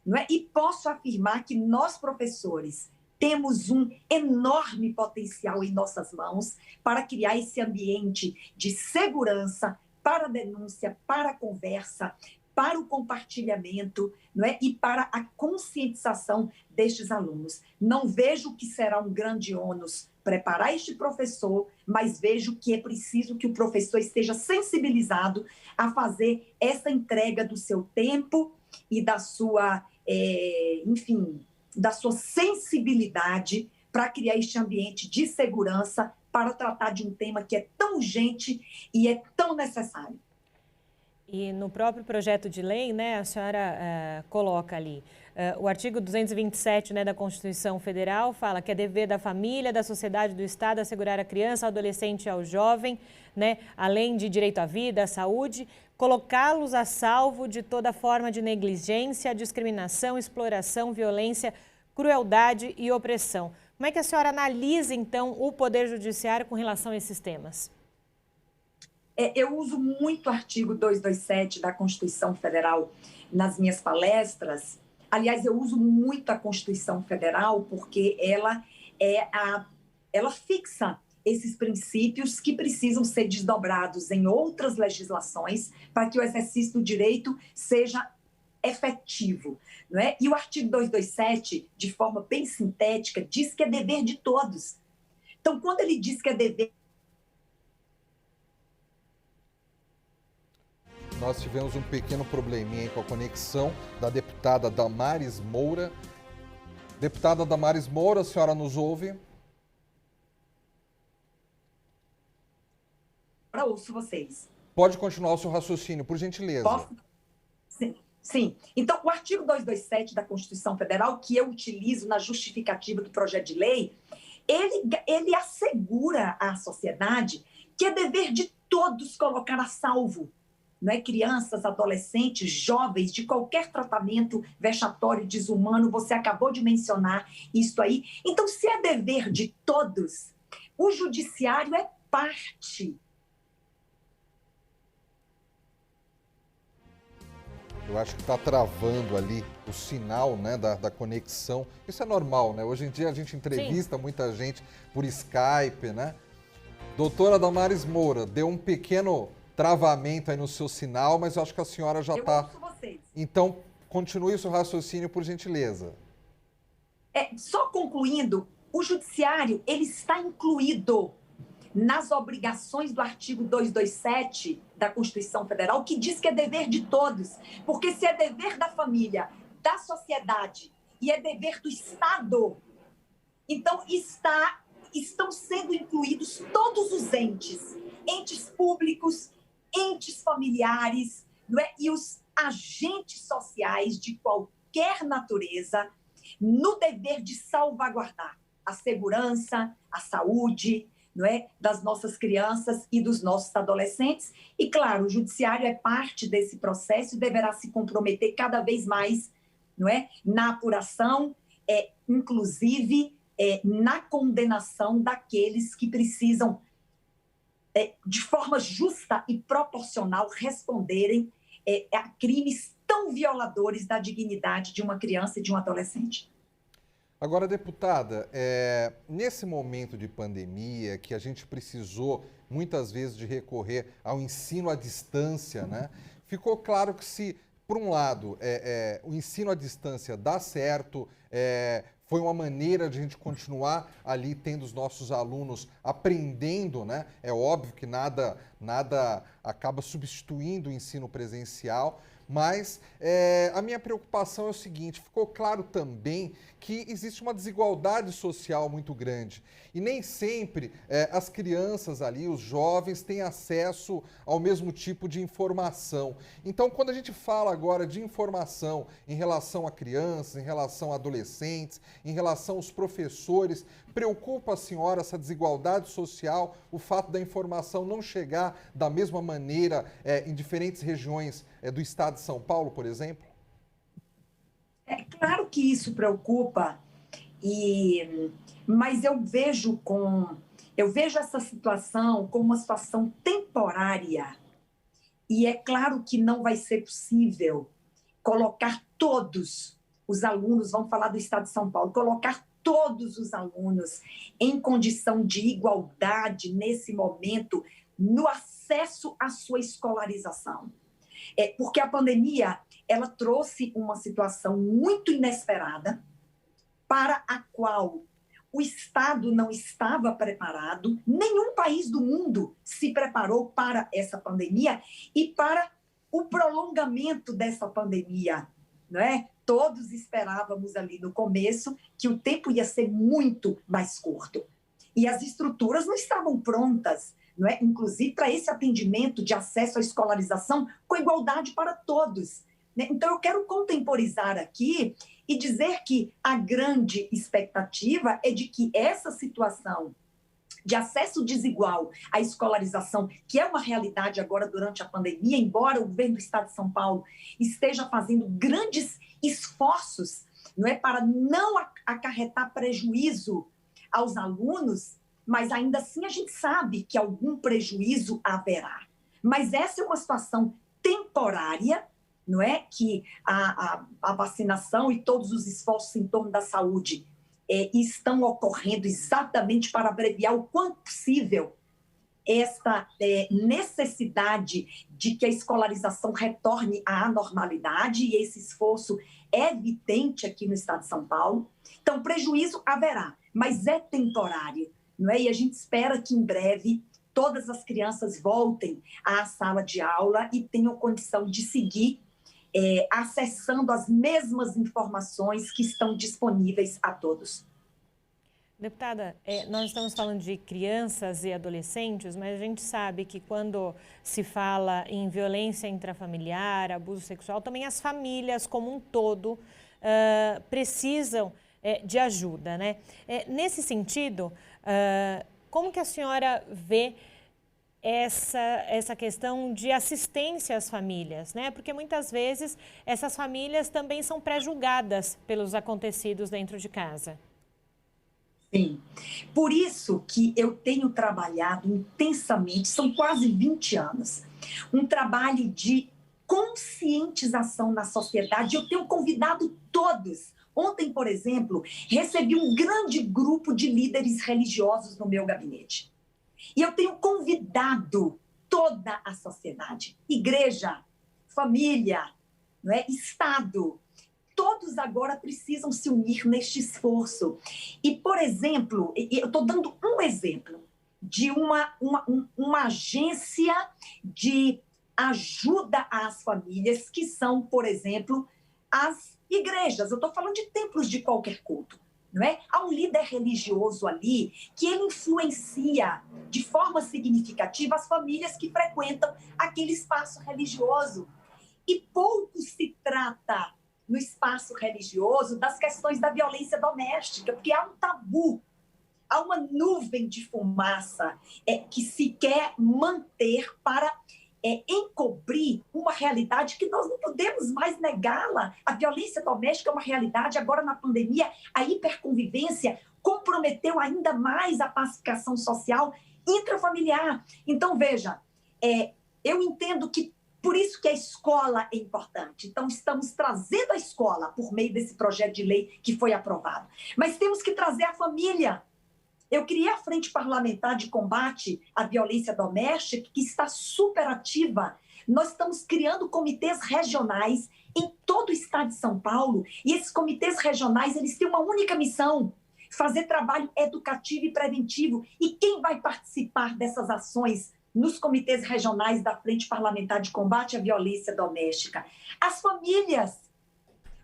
não é? E posso afirmar que nós, professores, temos um enorme potencial em nossas mãos para criar esse ambiente de segurança para a denúncia, para a conversa, para o compartilhamento, não é? E para a conscientização destes alunos. Não vejo que será um grande ônus preparar este professor, mas vejo que é preciso que o professor esteja sensibilizado a fazer essa entrega do seu tempo e da sua, da sua sensibilidade para criar este ambiente de segurança para tratar de um tema que é tão urgente e é tão necessário. E no próprio projeto de lei, né, a senhora coloca ali, o artigo 227, né, da Constituição Federal fala que é dever da família, da sociedade, do Estado assegurar à criança, ao adolescente e ao jovem, né, além de direito à vida, à saúde, colocá-los a salvo de toda forma de negligência, discriminação, exploração, violência, crueldade e opressão. Como é que a senhora analisa, então, o Poder Judiciário com relação a esses temas? Eu uso muito o artigo 227 da Constituição Federal nas minhas palestras. Aliás, eu uso muito a Constituição Federal porque ela fixa esses princípios que precisam ser desdobrados em outras legislações para que o exercício do direito seja efetivo, não é? E o artigo 227, de forma bem sintética, diz que é dever de todos. Então, quando ele diz que é dever... Nós tivemos um pequeno probleminha com a conexão da deputada Damares Moura. Deputada Damares Moura, a senhora nos ouve? Agora ouço vocês. Pode continuar o seu raciocínio, por gentileza. Posso? Sim. Então, o artigo 227 da Constituição Federal, que eu utilizo na justificativa do projeto de lei, ele assegura à sociedade que é dever de todos colocar a salvo, não é? Crianças, adolescentes, jovens, de qualquer tratamento vexatório, desumano, você acabou de mencionar isso aí. Então, se é dever de todos, o judiciário é parte. Eu acho que está travando ali o sinal, né, da conexão. Isso é normal, né? Hoje em dia a gente entrevista muita gente por Skype, né? Doutora Damares Moura, deu um pequeno travamento aí no seu sinal, mas eu acho que a senhora já está... Eu ouço vocês. Então, continue o seu raciocínio, por gentileza. Só concluindo, o judiciário ele está incluído nas obrigações do artigo 227 da Constituição Federal, que diz que é dever de todos. Porque se é dever da família, da sociedade e é dever do Estado, então estão sendo incluídos todos os entes públicos, entes familiares, não é? E os agentes sociais de qualquer natureza no dever de salvaguardar a segurança, a saúde, não é? Das nossas crianças e dos nossos adolescentes. E, claro, o judiciário é parte desse processo e deverá se comprometer cada vez mais, não é? Na apuração, inclusive na condenação daqueles que precisam, de forma justa e proporcional, responderem a crimes tão violadores da dignidade de uma criança e de um adolescente. Agora, deputada, nesse momento de pandemia, que a gente precisou muitas vezes de recorrer ao ensino à distância, né? Ficou claro que se, por um lado, o ensino à distância dá certo, foi uma maneira de a gente continuar ali tendo os nossos alunos aprendendo, né? É óbvio que nada acaba substituindo o ensino presencial, mas a minha preocupação é o seguinte: ficou claro também que existe uma desigualdade social muito grande e nem sempre as crianças ali, os jovens, têm acesso ao mesmo tipo de informação. Então, quando a gente fala agora de informação em relação a crianças, em relação a adolescentes, em relação aos professores, preocupa a senhora essa desigualdade social, o fato da informação não chegar da mesma maneira em diferentes regiões do estado de São Paulo, por exemplo? É claro que isso preocupa, mas eu vejo essa situação como uma situação temporária. E é claro que não vai ser possível colocar todos os alunos, vamos falar do estado de São Paulo, colocar todos os alunos em condição de igualdade nesse momento no acesso à sua escolarização. Porque a pandemia, ela trouxe uma situação muito inesperada para a qual o Estado não estava preparado, nenhum país do mundo se preparou para essa pandemia e para o prolongamento dessa pandemia, não é? Todos esperávamos ali no começo que o tempo ia ser muito mais curto. E as estruturas não estavam prontas, não é? Inclusive para esse atendimento de acesso à escolarização com igualdade para todos. Né? Então, eu quero contemporizar aqui e dizer que a grande expectativa é de que essa situação de acesso desigual à escolarização, que é uma realidade agora durante a pandemia, embora o governo do estado de São Paulo esteja fazendo grandes esforços, não é, para não acarretar prejuízo aos alunos, mas ainda assim a gente sabe que algum prejuízo haverá. Mas essa é uma situação temporária, não é, que a vacinação e todos os esforços em torno da saúde estão ocorrendo exatamente para abreviar o quanto possível esta necessidade de que a escolarização retorne à normalidade, e esse esforço é evidente aqui no estado de São Paulo. Então, prejuízo haverá, mas é temporário, não é? E a gente espera que em breve todas as crianças voltem à sala de aula e tenham condição de seguir acessando as mesmas informações que estão disponíveis a todos. Deputada, nós estamos falando de crianças e adolescentes, mas a gente sabe que quando se fala em violência intrafamiliar, abuso sexual, também as famílias como um todo precisam de ajuda, né? Nesse sentido, como que a senhora vê essa questão de assistência às famílias, né? Porque muitas vezes essas famílias também são pré-julgadas pelos acontecidos dentro de casa. Sim, por isso que eu tenho trabalhado intensamente, são quase 20 anos, um trabalho de conscientização na sociedade. Eu tenho convidado todos. Ontem, por exemplo, recebi um grande grupo de líderes religiosos no meu gabinete. E eu tenho convidado toda a sociedade, igreja, família, não é? Estado. Todos agora precisam se unir neste esforço. E, por exemplo, eu estou dando um exemplo de uma agência de ajuda às famílias, que são, por exemplo, as igrejas. Eu estou falando de templos de qualquer culto. Não é? Há um líder religioso ali que ele influencia de forma significativa as famílias que frequentam aquele espaço religioso. E pouco se trata no espaço religioso das questões da violência doméstica, porque há um tabu, há uma nuvem de fumaça que se quer manter para encobrir uma realidade que nós não podemos mais negá-la. A violência doméstica é uma realidade. Agora, na pandemia, a hiperconvivência comprometeu ainda mais a pacificação social intrafamiliar. Então, veja, eu entendo que por isso que a escola é importante. Então, estamos trazendo a escola por meio desse projeto de lei que foi aprovado. Mas temos que trazer a família. Eu criei a Frente Parlamentar de Combate à Violência Doméstica, que está super ativa. Nós estamos criando comitês regionais em todo o estado de São Paulo, e esses comitês regionais, eles têm uma única missão: fazer trabalho educativo e preventivo. E quem vai participar dessas ações nos comitês regionais da Frente Parlamentar de Combate à Violência Doméstica? As famílias,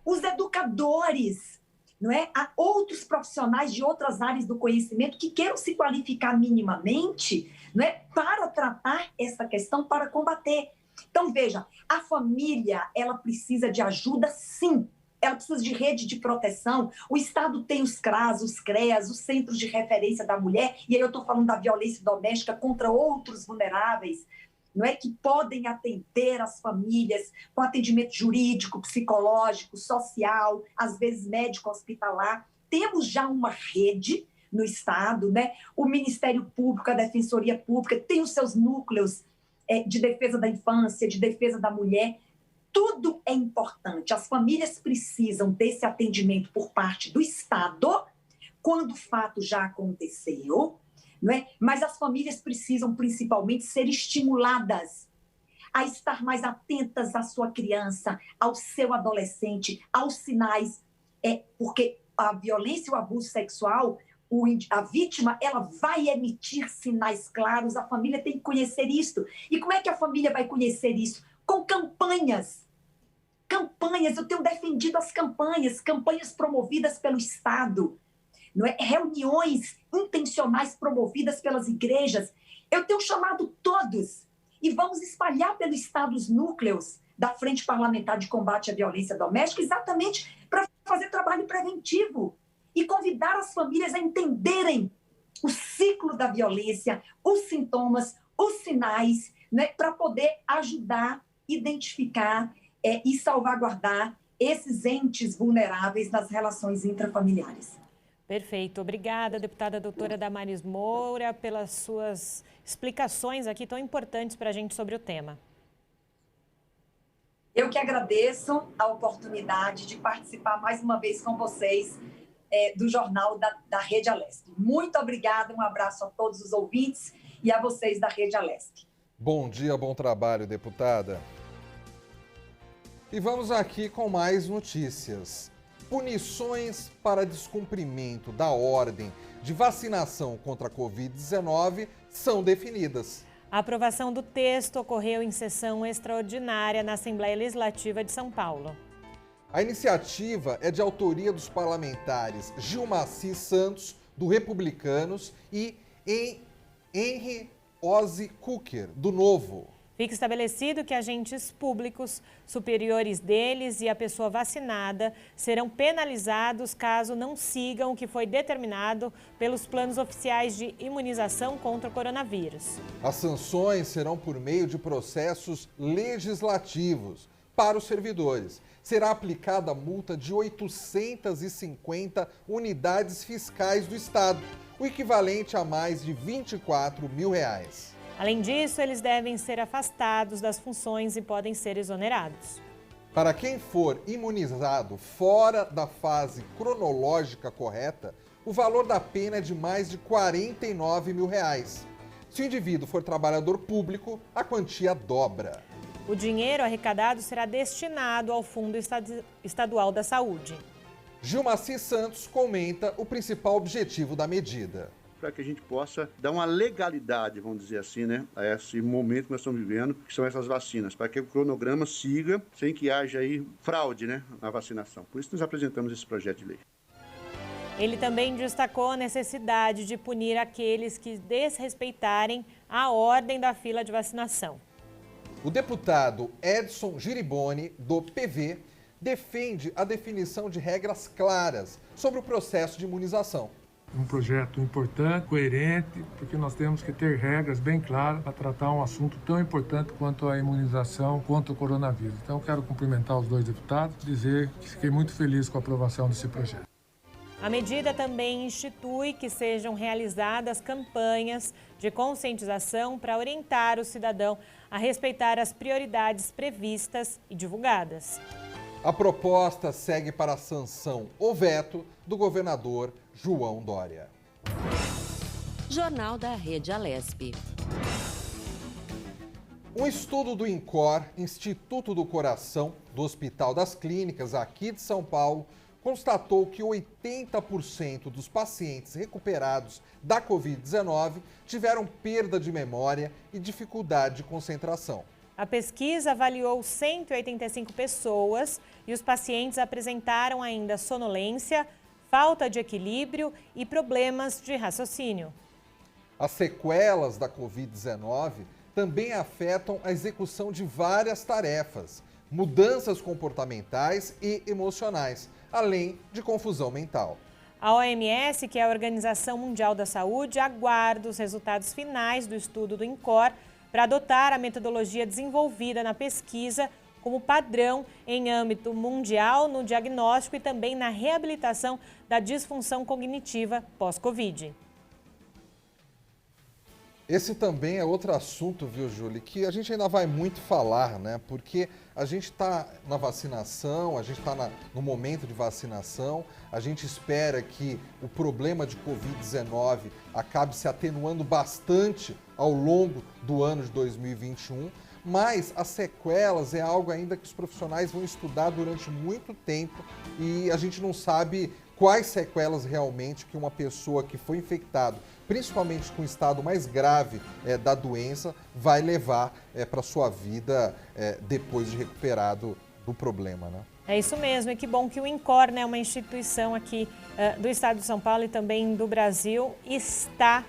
os educadores, não é? Há outros profissionais de outras áreas do conhecimento que queiram se qualificar minimamente, não é? Para tratar essa questão, para combater. Então, veja, a família, ela precisa de ajuda, sim. Ela precisa de rede de proteção. O Estado tem os CRAS, os CREAS, os Centros de Referência da Mulher, e aí eu estou falando da violência doméstica contra outros vulneráveis, não é? Que podem atender as famílias com atendimento jurídico, psicológico, social, às vezes médico-hospitalar. Temos já uma rede no Estado, né? O Ministério Público, a Defensoria Pública, tem os seus núcleos de defesa da infância, de defesa da mulher. Tudo é importante. As famílias precisam desse atendimento por parte do Estado quando o fato já aconteceu, não é? Mas as famílias precisam principalmente ser estimuladas a estar mais atentas à sua criança, ao seu adolescente, aos sinais, porque a violência e o abuso sexual, a vítima, ela vai emitir sinais claros, a família tem que conhecer isso. E como é que a família vai conhecer isso? Com campanhas. Campanhas, eu tenho defendido as campanhas promovidas pelo Estado, não é? Reuniões intencionais promovidas pelas igrejas. Eu tenho chamado todos e vamos espalhar pelo Estado os núcleos da Frente Parlamentar de Combate à Violência Doméstica, exatamente para fazer trabalho preventivo e convidar as famílias a entenderem o ciclo da violência, os sintomas, os sinais, né, para poder ajudar, identificar e salvaguardar esses entes vulneráveis nas relações intrafamiliares. Perfeito. Obrigada, deputada doutora Damaris Moura, pelas suas explicações aqui tão importantes para a gente sobre o tema. Eu que agradeço a oportunidade de participar mais uma vez com vocês do Jornal da Rede Alesp. Muito obrigada, um abraço a todos os ouvintes e a vocês da Rede Alesp. Bom dia, bom trabalho, deputada. E vamos aqui com mais notícias. Punições para descumprimento da ordem de vacinação contra a Covid-19 são definidas. A aprovação do texto ocorreu em sessão extraordinária na Assembleia Legislativa de São Paulo. A iniciativa é de autoria dos parlamentares Gilmaci Santos, do Republicanos, e Henry Ozzy Cooker, do Novo. Fica estabelecido que agentes públicos superiores deles e a pessoa vacinada serão penalizados caso não sigam o que foi determinado pelos planos oficiais de imunização contra o coronavírus. As sanções serão por meio de processos legislativos para os servidores. Será aplicada a multa de 850 unidades fiscais do Estado, o equivalente a mais de R$24 mil. Além disso, eles devem ser afastados das funções e podem ser exonerados. Para quem for imunizado fora da fase cronológica correta, o valor da pena é de mais de R$49 mil. Se o indivíduo for trabalhador público, a quantia dobra. O dinheiro arrecadado será destinado ao Fundo Estadual da Saúde. Gilmaci Santos comenta o principal objetivo da medida. Para que a gente possa dar uma legalidade, vamos dizer assim, né, a esse momento que nós estamos vivendo, que são essas vacinas, para que o cronograma siga sem que haja aí fraude, né, na vacinação. Por isso nós apresentamos esse projeto de lei. Ele também destacou a necessidade de punir aqueles que desrespeitarem a ordem da fila de vacinação. O deputado Edson Giriboni, do PV, defende a definição de regras claras sobre o processo de imunização. Um projeto importante, coerente, porque nós temos que ter regras bem claras para tratar um assunto tão importante quanto a imunização contra o coronavírus. Então, eu quero cumprimentar os dois deputados e dizer que fiquei muito feliz com a aprovação desse projeto. A medida também institui que sejam realizadas campanhas de conscientização para orientar o cidadão a respeitar as prioridades previstas e divulgadas. A proposta segue para a sanção ou veto do governador João Dória. Jornal da Rede Alesp. Um estudo do INCOR, Instituto do Coração, do Hospital das Clínicas, aqui de São Paulo, constatou que 80% dos pacientes recuperados da Covid-19 tiveram perda de memória e dificuldade de concentração. A pesquisa avaliou 185 pessoas e os pacientes apresentaram ainda sonolência, falta de equilíbrio e problemas de raciocínio. As sequelas da Covid-19 também afetam a execução de várias tarefas, mudanças comportamentais e emocionais, além de confusão mental. A OMS, que é a Organização Mundial da Saúde, aguarda os resultados finais do estudo do INCOR para adotar a metodologia desenvolvida na pesquisa como padrão em âmbito mundial no diagnóstico e também na reabilitação da disfunção cognitiva pós-Covid. Esse também é outro assunto, viu, Júlia, que a gente ainda vai muito falar, né? Porque a gente está na vacinação, a gente está no momento de vacinação, a gente espera que o problema de Covid-19 acabe se atenuando bastante ao longo do ano de 2021, mas as sequelas é algo ainda que os profissionais vão estudar durante muito tempo e a gente não sabe quais sequelas realmente que uma pessoa que foi infectada, principalmente com o estado mais grave da doença, vai levar para a sua vida depois de recuperado do problema, né? É isso mesmo, e que bom que o INCOR, né, uma instituição aqui do estado de São Paulo e também do Brasil, está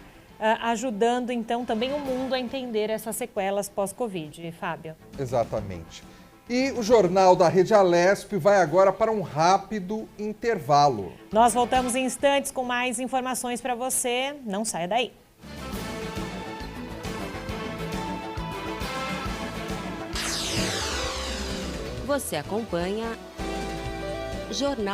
ajudando então também o mundo a entender essas sequelas pós-Covid, Fábio. Exatamente. E o Jornal da Rede Alesp vai agora para um rápido intervalo. Nós voltamos em instantes com mais informações para você. Não saia daí. Você acompanha Jornal